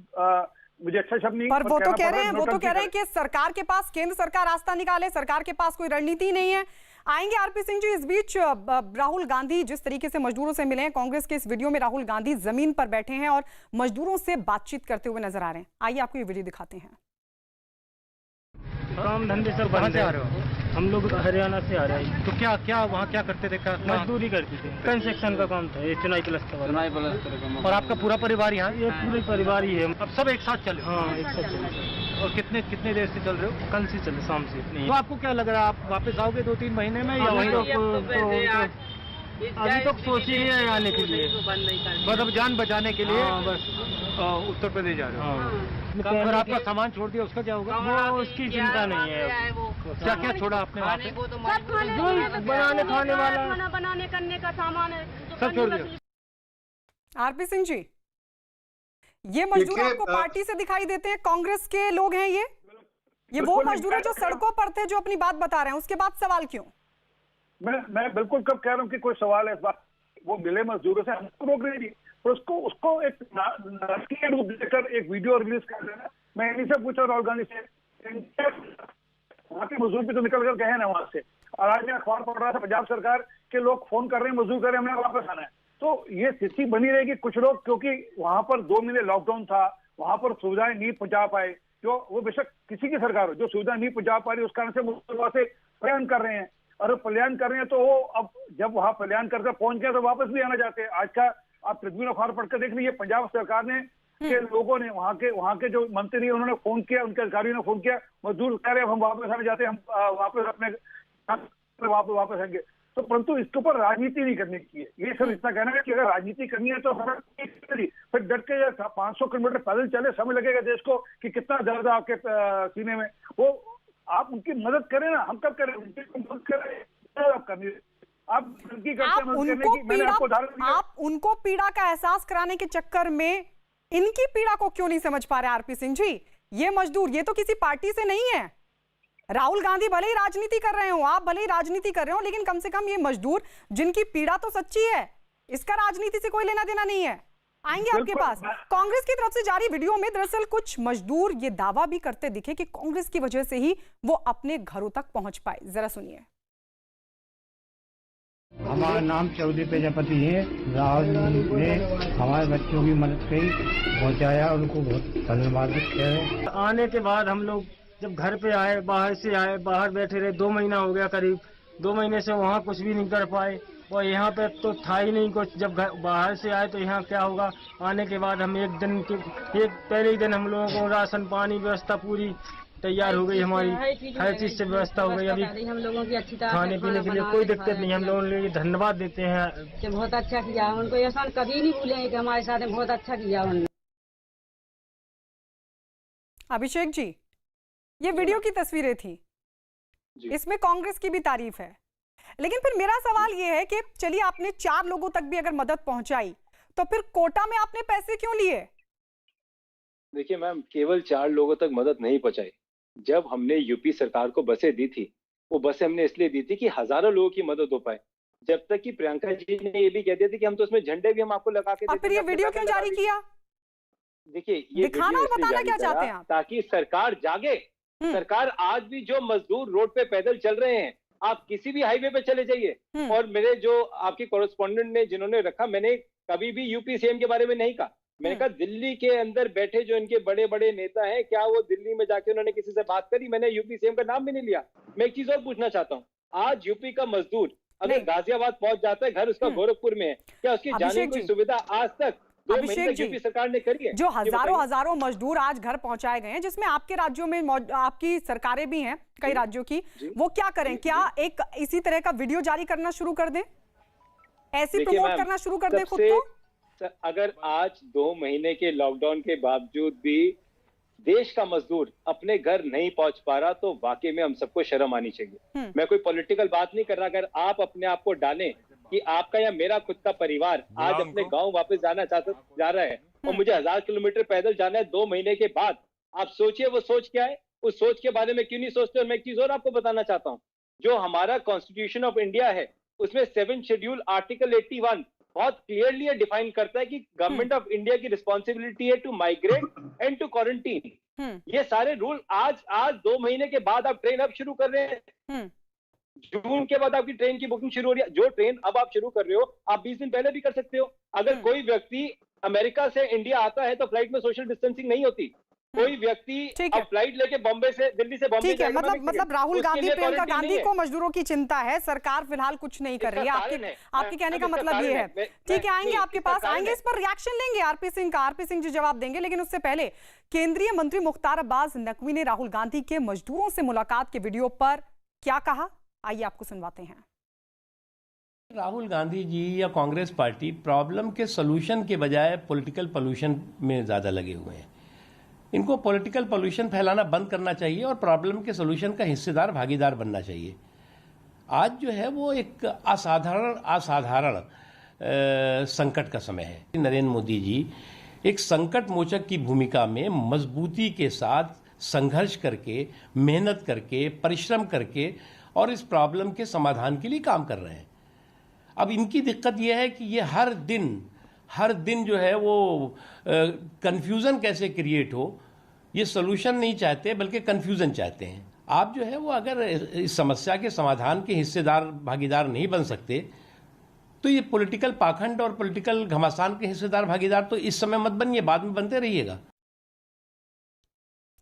मुझे अच्छा शब्द नहीं। पर वो तो कह रहे हैं कि सरकार के पास, केंद्र सरकार रास्ता निकाले, सरकार के पास कोई रणनीति नहीं है। आएंगे आरपी सिंह जी। इस बीच राहुल गांधी जिस तरीके से मजदूरों से मिले हैं, कांग्रेस के इस वीडियो में राहुल गांधी जमीन पर बैठे हैं और मजदूरों से बातचीत करते हुए नजर आ रहे हैं। आइए आपको ये वीडियो दिखाते हैं। काम धंधे सब बंद है। हम लोग हरियाणा से आ रहे हैं। तो क्या वहाँ क्या करते थे? मजदूरी करते थे, कंस्ट्रक्शन का काम था, ये चुनाई प्लस्तर वाला। और आपका पूरा परिवार यहाँ? ये पूरे परिवार ही है। अब सब एक साथ चले? हाँ, एक साथ चले। और कितने देर से चल रहे हो? कल से चले, शाम से। तो आपको क्या लग रहा है, आप वापस आओगे 2-3 महीने में या वहीं? अभी तक सोच ही है आने के लिए, मतलब जान बचाने के लिए बस उत्तर प्रदेश जा रहे हो। अगर आपका सामान छोड़ दिया उसका क्या होगा? वो उसकी चिंता नहीं है। क्या छोड़ा आपने वहाँ पे? बनाने खाने वाला, खाना बनाने करने का सामान सब छोड़ दिया। आरपी सिंह जी, ये मजदूर आपको पार्टी से दिखाई देते हैं, कांग्रेस के लोग हैं ये वो मजदूर है जो सड़कों पर थे, जो अपनी बात बता रहे हैं, उसके बाद सवाल क्यों? मैं बिल्कुल कब कह रहा हूँ कि कोई सवाल है इस बात, वो मिले मजदूरों से, हमको रोक रही थी, तो उसको एक नाटकीय रूप देकर एक वीडियो रिलीज कर देना। मैं इन्हीं से पूछा राहुल गांधी से, वहाँ के मजदूर भी तो निकल कर गए ना वहां से, और आज मैं अखबार पढ़ रहा था, पंजाब सरकार के लोग फोन कर रहे हैं, मजदूर कर रहे हैं, हमें वापस आना है। तो ये स्थिति बनी रहेगी। कुछ लोग, क्योंकि वहां पर 2 महीने लॉकडाउन था, वहां पर सुविधाएं नहीं पहुंचा पाए, जो वो बेशक किसी की सरकार हो, जो सुविधा नहीं पहुंचा पा रही, उस कारण से वहां से पलायन कर रहे हैं। और पलायन कर रहे हैं तो वो अब जब वहां पलायन करके पहुंच गए तो वापस भी आना चाहते हैं। आज का आप ट्रिब्यून अखबार पढ़कर देख लीजिए, पंजाब सरकार ने के लोगों ने, वहां के जो मंत्री, उन्होंने फोन किया, उनके अधिकारियों ने फोन किया, मजदूर कह रहे हैं हम वापस आना चाहते हैं, हम वापस अपने वापस आएंगे। तो परंतु इसके ऊपर राजनीति नहीं करनी चाहिए। ये सब इतना कहना है कि अगर राजनीति करनी है तो फिर डट के 500 किलोमीटर पैदल चले, समय लगेगा देश को कि कितना दर्द है आपके सीने में, वो आप उनकी मदद करें ना। हम कब करें, उनकी मदद करें, आप करनी, आप उनकी करते हैं मदद करने की। मैंने आपको उदाहरण दिया। आप उनको पीड़ा का एहसास कराने के चक्कर में इनकी पीड़ा को क्यों नहीं समझ पा रहे आरपी सिंह जी? ये मजदूर, ये तो किसी पार्टी से नहीं है। राहुल गांधी भले ही राजनीति कर रहे हो, आप भले ही राजनीति कर रहे हो, लेकिन कम से कम ये मजदूर जिनकी पीड़ा तो सच्ची है, इसका राजनीति से कोई लेना देना नहीं है। आएंगे आपके पास। कांग्रेस की तरफ से जारी वीडियो में दरअसल कुछ मजदूर ये दावा भी करते दिखे कि कांग्रेस की वजह से ही वो अपने घरों तक पहुंच पाए। जरा सुनिए। हमारा नाम चौधरी प्रजापति है। राहुल ने हमारे बच्चों की मदद करी, पहुंचाया, उनको बहुत धन्यवाद है। आने के बाद हम लोग जब घर पे आए, बाहर से आए, बाहर बैठे रहे, 2 महीना हो गया करीब। 2 महीने से वहाँ कुछ भी नहीं कर पाए और यहाँ पे तो था ही नहीं कुछ। जब बाहर से आए तो यहाँ क्या होगा। आने के बाद हम एक पहले ही दिन हम लोगों को राशन पानी व्यवस्था पूरी तैयार हो गई, हमारी हर चीज से व्यवस्था हो गई। अभी हम लोगों की अच्छी तरह खाने पीने के लिए कोई दिक्कत नहीं। हम लोगों ने धन्यवाद देते हैं, बहुत अच्छा किया उनको, एहसान कभी नहीं भूलेंगे कि हमारे साथ बहुत अच्छा किया उन्होंने। अभिषेक जी, ये वीडियो की तस्वीरें थी, इसमें कांग्रेस की भी तारीफ है, लेकिन फिर मेरा सवाल ये है कि चलिए आपने 4 लोगों तक भी अगर मदद पहुंचाई तो फिर कोटा में आपने पैसे क्यों लिए? देखिए मैम, केवल 4 लोगों तक मदद नहीं पहुंचाई। जब हमने यूपी सरकार को बसें दी थी, वो बसें हमने इसलिए दी थी कि हजारों लोगों की मदद हो पाए। जब तक कि प्रियंका जी ने ये भी कह दिया था कि हम तो उसमें झंडे भी हम आपको लगा के और फिर ये वीडियो क्यों जारी किया? देखिए, ये दिखाना और बताना क्या चाहते हैं आप? ताकि सरकार जागे। सरकार आज भी जो मजदूर रोड पे पैदल चल रहे हैं, आप किसी भी हाईवे पे चले जाइए। और मेरे जो आपके कॉरेस्पॉन्डेंट ने जिन्होंने रखा, मैंने कभी भी यूपी सीएम के बारे में नहीं कहा। मैंने कहा दिल्ली के अंदर बैठे जो इनके बड़े बड़े नेता हैं, क्या वो दिल्ली में जाके उन्होंने किसी से बात करी? मैंने यूपी सीएम का नाम भी नहीं लिया। मैं एक चीज और पूछना चाहता हूँ, आज यूपी का मजदूर अगर गाजियाबाद पहुंच जाता है, घर उसका गोरखपुर में है, क्या उसकी जाने की सुविधा आज तक 2 महीने तक यूपी सरकार ने करी है? जो हजारों मजदूर आज घर पहुंचाए गए हैं, जिसमें आपके राज्यों में आपकी सरकारें भी हैं, कई राज्यों की, वो क्या करें? क्या एक इसी तरह का वीडियो जारी करना शुरू कर दें, ऐसी प्रमोट करना शुरू कर दें खुद को? अगर आज 2 महीने के लॉकडाउन के बावजूद भी देश का मजदूर अपने घर नहीं पहुंच पा रहा, तो वाकई में हम सबको शर्म आनी चाहिए। मैं कोई पॉलिटिकल बात नहीं कर रहा। अगर आप अपने आप को डालें कि आपका या मेरा खुद का परिवार आज अपने गांव वापस जाना जा रहा है और मुझे 1000 किलोमीटर पैदल जाना है 2 महीने के बाद, आप सोचिए वो सोच क्या है। उस सोच के बारे में क्यों नहीं सोचते? और मैं एक चीज और आपको बताना चाहता हूँ, जो हमारा कॉन्स्टिट्यूशन ऑफ इंडिया है, उसमें 7 शेड्यूल आर्टिकल 81 बहुत क्लियरली डिफाइन करता है कि गवर्नमेंट ऑफ इंडिया की रिस्पॉन्सिबिलिटी है to migrate and to quarantine. ये सारे रूल आज 2 महीने के बाद आप ट्रेन अब शुरू कर रहे हैं। जून के बाद आपकी ट्रेन की बुकिंग शुरू हो रही है। जो ट्रेन अब आप शुरू कर रहे हो, आप 20 दिन पहले भी कर सकते हो। अगर कोई व्यक्ति अमेरिका से इंडिया आता है तो फ्लाइट में सोशल डिस्टेंसिंग नहीं होती। कोई व्यक्ति अब फ्लाइट लेके बॉम्बे से, दिल्ली से बॉम्बे जाएगा, मतलब राहुल गांधी, प्रियंका गांधी को मजदूरों की चिंता है, सरकार फिलहाल कुछ नहीं कर रही है। आपके कहने का मतलब ये है। ठीक है, आएंगे आपके पास, आएंगे, इस पर रिएक्शन लेंगे आरपी सिंह का। आरपी सिंह जी जवाब देंगे, लेकिन उससे पहले केंद्रीय मंत्री मुख्तार अब्बास नकवी ने राहुल गांधी के मजदूरों से मुलाकात के वीडियो पर क्या कहा, आइए आपको सुनवाते हैं। राहुल गांधी जी या कांग्रेस पार्टी प्रॉब्लम के सलूशन के बजाय पॉलिटिकल पोल्यूशन में ज़्यादा लगे हुए हैं। इनको पॉलिटिकल पोल्यूशन फैलाना बंद करना चाहिए और प्रॉब्लम के सलूशन का हिस्सेदार, भागीदार बनना चाहिए। आज जो है वो एक असाधारण संकट का समय है। नरेंद्र मोदी जी एक संकट मोचक की भूमिका में मजबूती के साथ संघर्ष करके, मेहनत करके, परिश्रम करके और इस प्रॉब्लम के समाधान के लिए काम कर रहे हैं। अब इनकी दिक्कत यह है कि ये हर दिन जो है वो कंफ्यूजन कैसे क्रिएट हो, ये सोल्यूशन नहीं चाहते बल्कि कंफ्यूजन चाहते हैं। आप जो है वो अगर इस समस्या के समाधान के हिस्सेदार भागीदार नहीं बन सकते तो ये पॉलिटिकल पाखंड और पॉलिटिकल घमासान के हिस्सेदार भागीदार तो इस समय मत बनिए, बाद में बनते रहिएगा।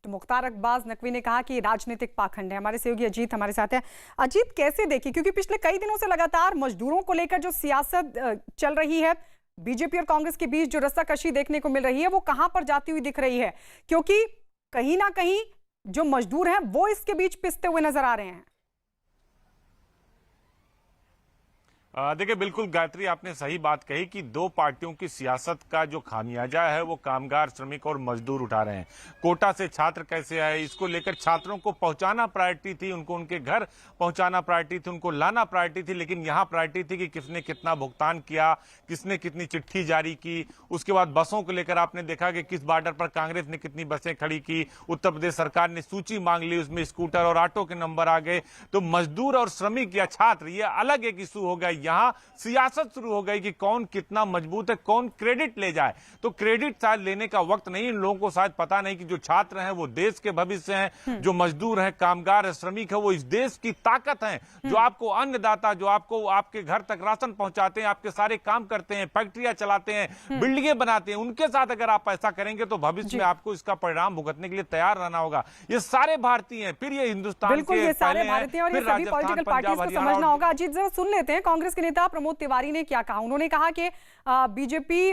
तो मुख्तार अब्बास नकवी ने कहा कि राजनीतिक पाखंड है। हमारे सहयोगी अजीत हमारे साथ है। अजीत, कैसे देखिए, क्योंकि पिछले कई दिनों से लगातार मजदूरों को लेकर जो सियासत चल रही है, बीजेपी और कांग्रेस के बीच जो रस्साकशी देखने को मिल रही है, वो कहां पर जाती हुई दिख रही है? क्योंकि कहीं ना कहीं जो मजदूर हैं वो इसके बीच पिसते हुए नजर आ रहे हैं। देखिए, बिल्कुल गायत्री, आपने सही बात कही कि दो पार्टियों की सियासत का जो खामियाजा है वो कामगार, श्रमिक और मजदूर उठा रहे हैं। कोटा से छात्र कैसे आए, इसको लेकर छात्रों को पहुंचाना प्रायोरिटी थी, उनको उनके घर पहुंचाना प्रायोरिटी थी, उनको लाना प्रायोरिटी थी, लेकिन यहाँ प्रायोरिटी थी कि किसने कितना भुगतान किया, किसने कितनी चिट्ठी जारी की। उसके बाद बसों को लेकर आपने देखा कि किस बॉर्डर पर कांग्रेस ने कितनी बसें खड़ी की। उत्तर प्रदेश सरकार ने सूची मांग ली, उसमें स्कूटर और ऑटो के नंबर आ गए। तो मजदूर और श्रमिक या छात्र, ये अलग एक इशू हो गया। यहां सियासत शुरू हो गई कि कौन कितना मजबूत है, कौन क्रेडिट ले जाए। तो क्रेडिट शायद लेने का वक्त नहीं, इन लोगों को शायद पता नहीं कि जो छात्र हैं वो देश के भविष्य हैं, जो मजदूर हैं, कामगार है, श्रमिक है, वो इस देश की ताकत हैं, जो आपको अन्नदाता, जो आपको आपके घर तक राशन पहुंचाते हैं, आपके सारे काम करते हैं, फैक्ट्रियां चलाते हैं, बिल्डिंगें बनाते हैं। उनके साथ अगर आप ऐसा करेंगे तो भविष्य में आपको इसका परिणाम भुगतने के लिए तैयार रहना होगा। ये सारे भारतीय हैं, फिर ये हिंदुस्तान बिल्कुल, ये सारे भारतीय और ये सभी पॉलिटिकल पार्टीज को समझना होगा। अजीत, जरा सुन लेते हैं कांग्रेस के नेता प्रमोद तिवारी ने क्या कहा। उन्होंने कहा कि बीजेपी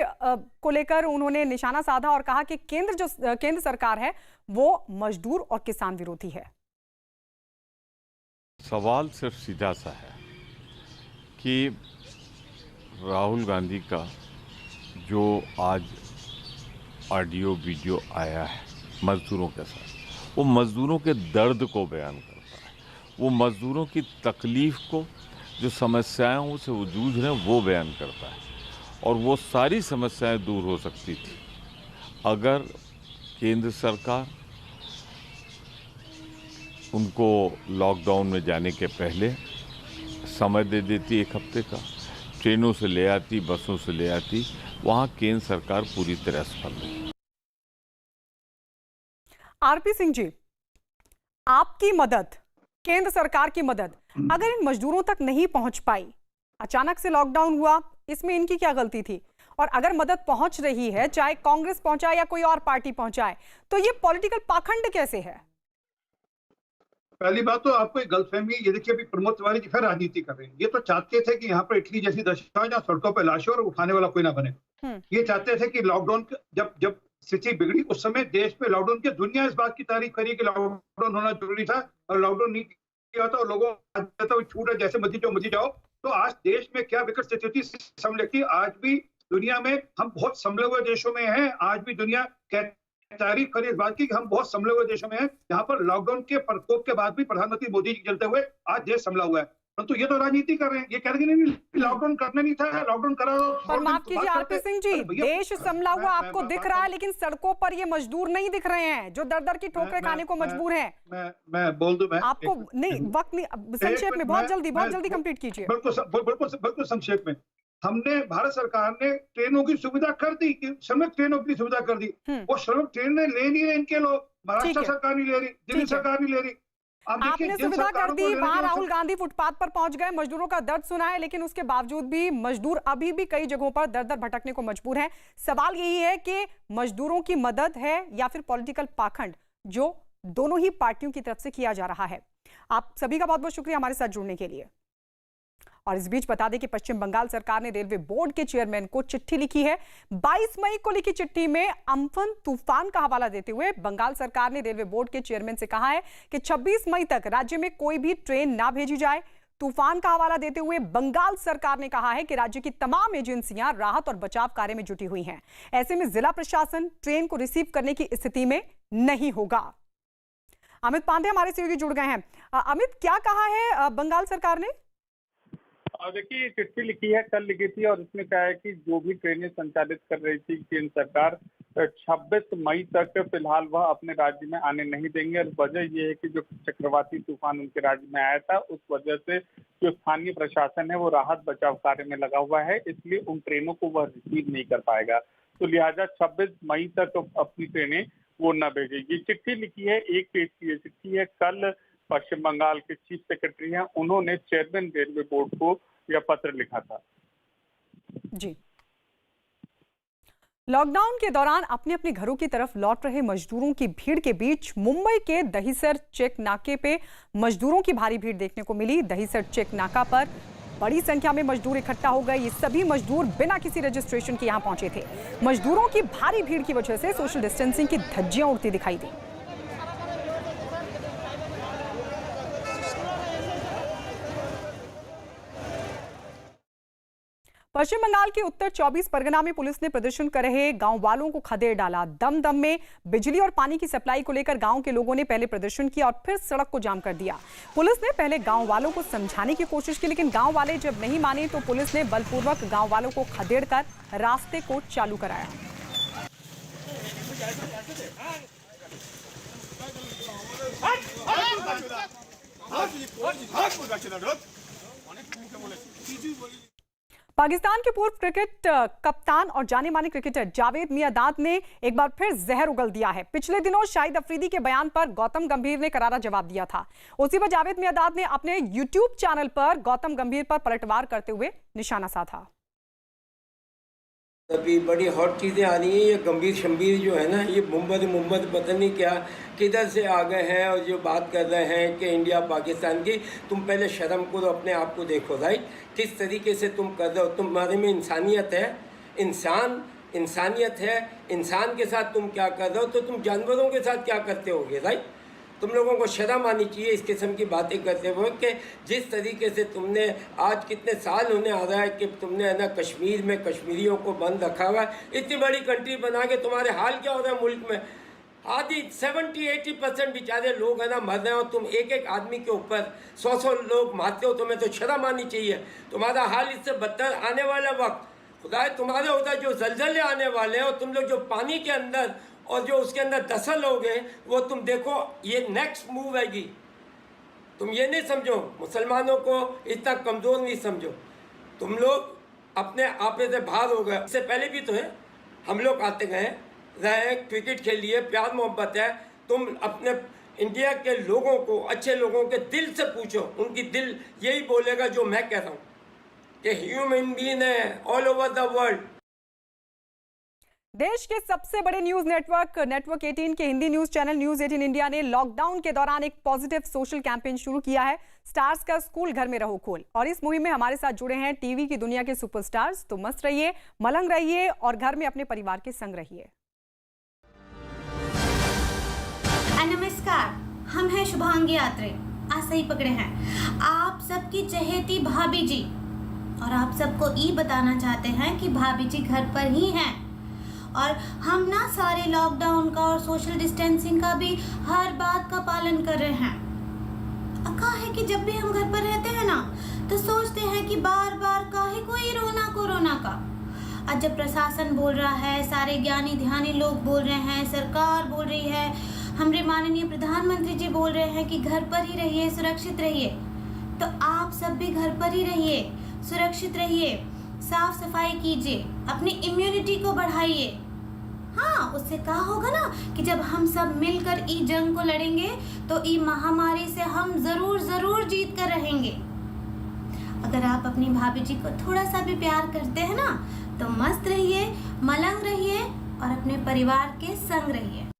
को लेकर उन्होंने निशाना साधा और कहा कि केंद्र सरकार है वो मजदूर और किसान विरोधी है। सवाल सिर्फ सीधा सा है कि राहुल गांधी का जो आज ऑडियो वीडियो आया है मजदूरों के साथ, वो मजदूरों के दर्द को बयान करता है, वो मजदूरों की तकलीफ को, जो समस्याओं से वो जूझ रहे हैं, वो बयान करता है। और वो सारी समस्याएं दूर हो सकती थी अगर केंद्र सरकार उनको लॉकडाउन में जाने के पहले समय दे देती, 1 हफ्ते का, ट्रेनों से ले आती, बसों से ले आती। वहाँ केंद्र सरकार पूरी तरह सफल रही। आरपी सिंह जी, आपकी मदद, केंद्र सरकार की मदद अगर इन मजदूरों तक नहीं पहुंच पाई, अचानक से लॉकडाउन हुआ, इसमें इनकी क्या गलती थी? और अगर मदद पहुंच रही है, चाहे कांग्रेस पहुंचाए या कोई और पार्टी पहुंचाए, तो ये पॉलिटिकल पाखंड कैसे है? पहली बात तो आपको एक गलतफहमी, ये देखिए अभी प्रमोद तिवारी जी फिर राजनीति कर रहे हैं। ये तो चाहते थे कि यहाँ पर इटली जैसी दशा हो, जहाँ सड़कों पर लाशें और उठाने वाला कोई ना बने। ये चाहते थे कि लॉकडाउन जब स्थिति बिगड़ी उस समय देश में लॉकडाउन की दुनिया इस बात की तारीफ करी कि लॉकडाउन होना जरूरी था, और लॉकडाउन नहीं किया था और लोगों को छूट है, जैसे मर्जी जाओ। तो आज देश में क्या विकट स्थिति थी। आज भी दुनिया में हम बहुत संभले हुए देशों में हैं। आज भी दुनिया तारीफ करी इस बात की कि हम बहुत संभले हुए देशों में हैं, जहां पर लॉकडाउन के प्रकोप के बाद भी प्रधानमंत्री मोदी जी चलते हुए आज देश संभला हुआ है। परंतु ये तो राजनीति कर रहे हैं। ये कह रहे हैं नहीं, लॉकडाउन करना नहीं था, लॉकडाउन करा। पर माफ कीजिए आरपी सिंह जी, देश संभला हुआ आपको दिख रहा है, लेकिन सड़कों पर ये मजदूर नहीं दिख रहे हैं जो दर दर की ठोकरें खाने को मजबूर हैं। मैं बोल दूं, आपको नहीं, वक्त नहीं, संक्षेप में, बहुत जल्दी कंप्लीट कीजिए। बिल्कुल संक्षेप में। हमने, भारत सरकार ने ट्रेनों की सुविधा कर दी, श्रमिक ट्रेनों की सुविधा कर दी। वो श्रमिक ट्रेन ले नहीं रहे इनके लोग, महाराष्ट्र सरकार नहीं ले रही, दिल्ली सरकार नहीं ले रही। आपने सुविधा कर दी, वहां राहुल गांधी फुटपाथ पर पहुंच गए, मजदूरों का दर्द सुना है, लेकिन उसके बावजूद भी मजदूर अभी भी कई जगहों पर दर दर भटकने को मजबूर हैं। सवाल यही है कि मजदूरों की मदद है या फिर पॉलिटिकल पाखंड, जो दोनों ही पार्टियों की तरफ से किया जा रहा है। आप सभी का बहुत बहुत शुक्रिया हमारे साथ जुड़ने के लिए। और इस बीच बता दें कि पश्चिम बंगाल सरकार ने रेलवे बोर्ड के चेयरमैन को चिट्ठी लिखी है। 22 मई को लिखी चिट्ठी में अम्फन तूफान का हवाला देते हुए बंगाल सरकार ने रेलवे बोर्ड के चेयरमैन से कहा है कि 26 मई तक राज्य में कोई भी ट्रेन ना भेजी जाए। तूफान का हवाला देते हुए बंगाल सरकार ने कहा है कि राज्य की तमाम एजेंसियां राहत और बचाव कार्य में जुटी हुई हैं। ऐसे में जिला प्रशासन ट्रेन को रिसीव करने की स्थिति में नहीं होगा। अमित पांडे हमारे सहयोगी जुड़ गए हैं। अमित, क्या कहा है बंगाल सरकार ने? देखिए, चिट्ठी लिखी है, कल लिखी थी, और इसमें कहा है कि जो भी ट्रेनें संचालित कर रही थी केंद्र सरकार, 26 मई तक फिलहाल वह अपने राज्य में आने नहीं देंगे। और वजह यह है कि जो चक्रवाती तूफान उनके राज्य में आया था, उस वजह से जो स्थानीय प्रशासन है वो राहत बचाव कार्य में लगा हुआ है, इसलिए उन ट्रेनों को वह रिसीव नहीं कर पाएगा। तो लिहाजा 26 मई तक अपनी ट्रेनें वो न भेजेगी। चिट्ठी लिखी है, 1 पेज की चिट्ठी है। कल पश्चिम बंगाल के चीफ सेक्रेटरी हैं, उन्होंने चेयरमैन रेलवे बोर्ड को यह पत्र लिखा था। जी। लॉकडाउन के दौरान अपने अपने घरों की तरफ लौट रहे मजदूरों की भीड़ के बीच मुंबई के दहीसर चेक नाके पे मजदूरों की भारी भीड़ देखने को मिली। दहीसर चेक नाका पर बड़ी संख्या में मजदूर इकट्ठा हो गए। ये सभी मजदूर बिना किसी रजिस्ट्रेशन के यहां पहुंचे थे। मजदूरों की भारी भीड़ की वजह से सोशल डिस्टेंसिंग की धज्जियां उड़ती दिखाई दी। पश्चिम बंगाल के उत्तर 24 परगना में पुलिस ने प्रदर्शन कर रहे गांव वालों को खदेड़ डाला। दम में बिजली और पानी की सप्लाई को लेकर गांव के लोगों ने पहले प्रदर्शन किया और फिर सड़क को जाम कर दिया। पुलिस ने पहले गांव वालों को समझाने की कोशिश की, लेकिन गांव वाले जब नहीं माने तो पुलिस ने बलपूर्वक गांव वालों को खदेड़कर रास्ते को चालू कराया। पाकिस्तान के पूर्व क्रिकेट कप्तान और जाने माने क्रिकेटर जावेद मियांदाद ने एक बार फिर जहर उगल दिया है। पिछले दिनों शाहिद अफरीदी के बयान पर गौतम गंभीर ने करारा जवाब दिया था। उसी पर जावेद मियांदाद ने अपने YouTube चैनल पर गौतम गंभीर पर पलटवार करते हुए निशाना साधा। अभी बड़ी हॉट चीज़ें आ रही हैं। ये गंभीर शंभीर जो है ना, ये मुंबत पता नहीं क्या किधर से आ गए हैं और जो बात कर रहे हैं कि इंडिया पाकिस्तान की। तुम पहले शर्म करो, अपने आप को देखो राइट, किस तरीके से तुम कर रहे हो। तुम्हारे में इंसानियत है, इंसानियत है, इंसान के साथ तुम क्या कर रहे हो तो तुम जानवरों के साथ क्या करते होगे राइट। तुम लोगों को शर्म आनी चाहिए इस किस्म की बातें करते हुए कि जिस तरीके से तुमने आज कितने साल होने आ रहा है कि तुमने है ना कश्मीर में कश्मीरियों को बंद रखा हुआ है। इतनी बड़ी कंट्री बना के तुम्हारे हाल क्या हो रहा है मुल्क में। आधी 70-80% बेचारे लोग है ना मर रहे हो, तुम एक एक आदमी के ऊपर 100 लोग मारते हो। तुम्हें तो शर्म आनी चाहिए। तुम्हारा हाल इससे बदतर आने वाला वक्त खुदा तुम्हारे होता है, जो जलजले आने वाले हैं और तुम लोग जो पानी के अंदर और जो उसके अंदर दसल लोग हैं वो तुम देखो, ये नेक्स्ट मूव आएगी। तुम ये नहीं समझो, मुसलमानों को इतना कमज़ोर नहीं समझो। तुम लोग अपने आपे से बाहर हो गए। इससे पहले भी तो है, हम लोग आते गए रहे, क्रिकेट खेलिए, प्यार मोहब्बत है। तुम अपने इंडिया के लोगों को, अच्छे लोगों के दिल से पूछो, उनकी दिल यही बोलेगा जो मैं कह रहा हूँ कि ह्यूमन बीइंग है ऑल ओवर द वर्ल्ड। देश के सबसे बड़े न्यूज नेटवर्क 18 के Hindi news channel news 18 India ने लॉकडाउन के दौरान एक पॉजिटिव सोशल कैंपेन शुरू किया है, स्टार्स का स्कूल घर में रहो खोल। और इस मुहिम में हमारे साथ जुड़े हैं टीवी की दुनिया के सुपरस्टार्स। तो मस्त रहिए, मलंग रहिए और घर में अपने परिवार के संग रहिए। नमस्कार, हम हैं शुभांगी आत्रे। आज सही पकड़े हैं, आप सबकी चहेती भाभी जी, और आप सबको ये बताना चाहते हैं कि भाभी जी घर पर ही हैं और हम ना सारे लॉकडाउन का और सोशल डिस्टेंसिंग का भी हर बात का पालन कर रहे हैं। कहा है कि जब भी हम घर पर रहते हैं ना तो सोचते हैं कि बार बार काहे कोई रोना कोरोना का। आज जब प्रशासन बोल रहा है, सारे ज्ञानी ध्यानी लोग बोल रहे हैं, सरकार बोल रही है, हमारे माननीय प्रधानमंत्री जी बोल रहे हैं कि घर पर ही रहिए, सुरक्षित रहिए, तो आप सब भी घर पर ही रहिए, सुरक्षित रहिए, साफ सफाई कीजिए, अपनी इम्यूनिटी को बढ़ाइए। हाँ, उससे कहा होगा ना कि जब हम सब मिलकर ई जंग को लड़ेंगे तो ई महामारी से हम जरूर जीत कर रहेंगे। अगर आप अपनी भाभी जी को थोड़ा सा भी प्यार करते हैं ना तो मस्त रहिए, मलंग रहिए और अपने परिवार के संग रहिए।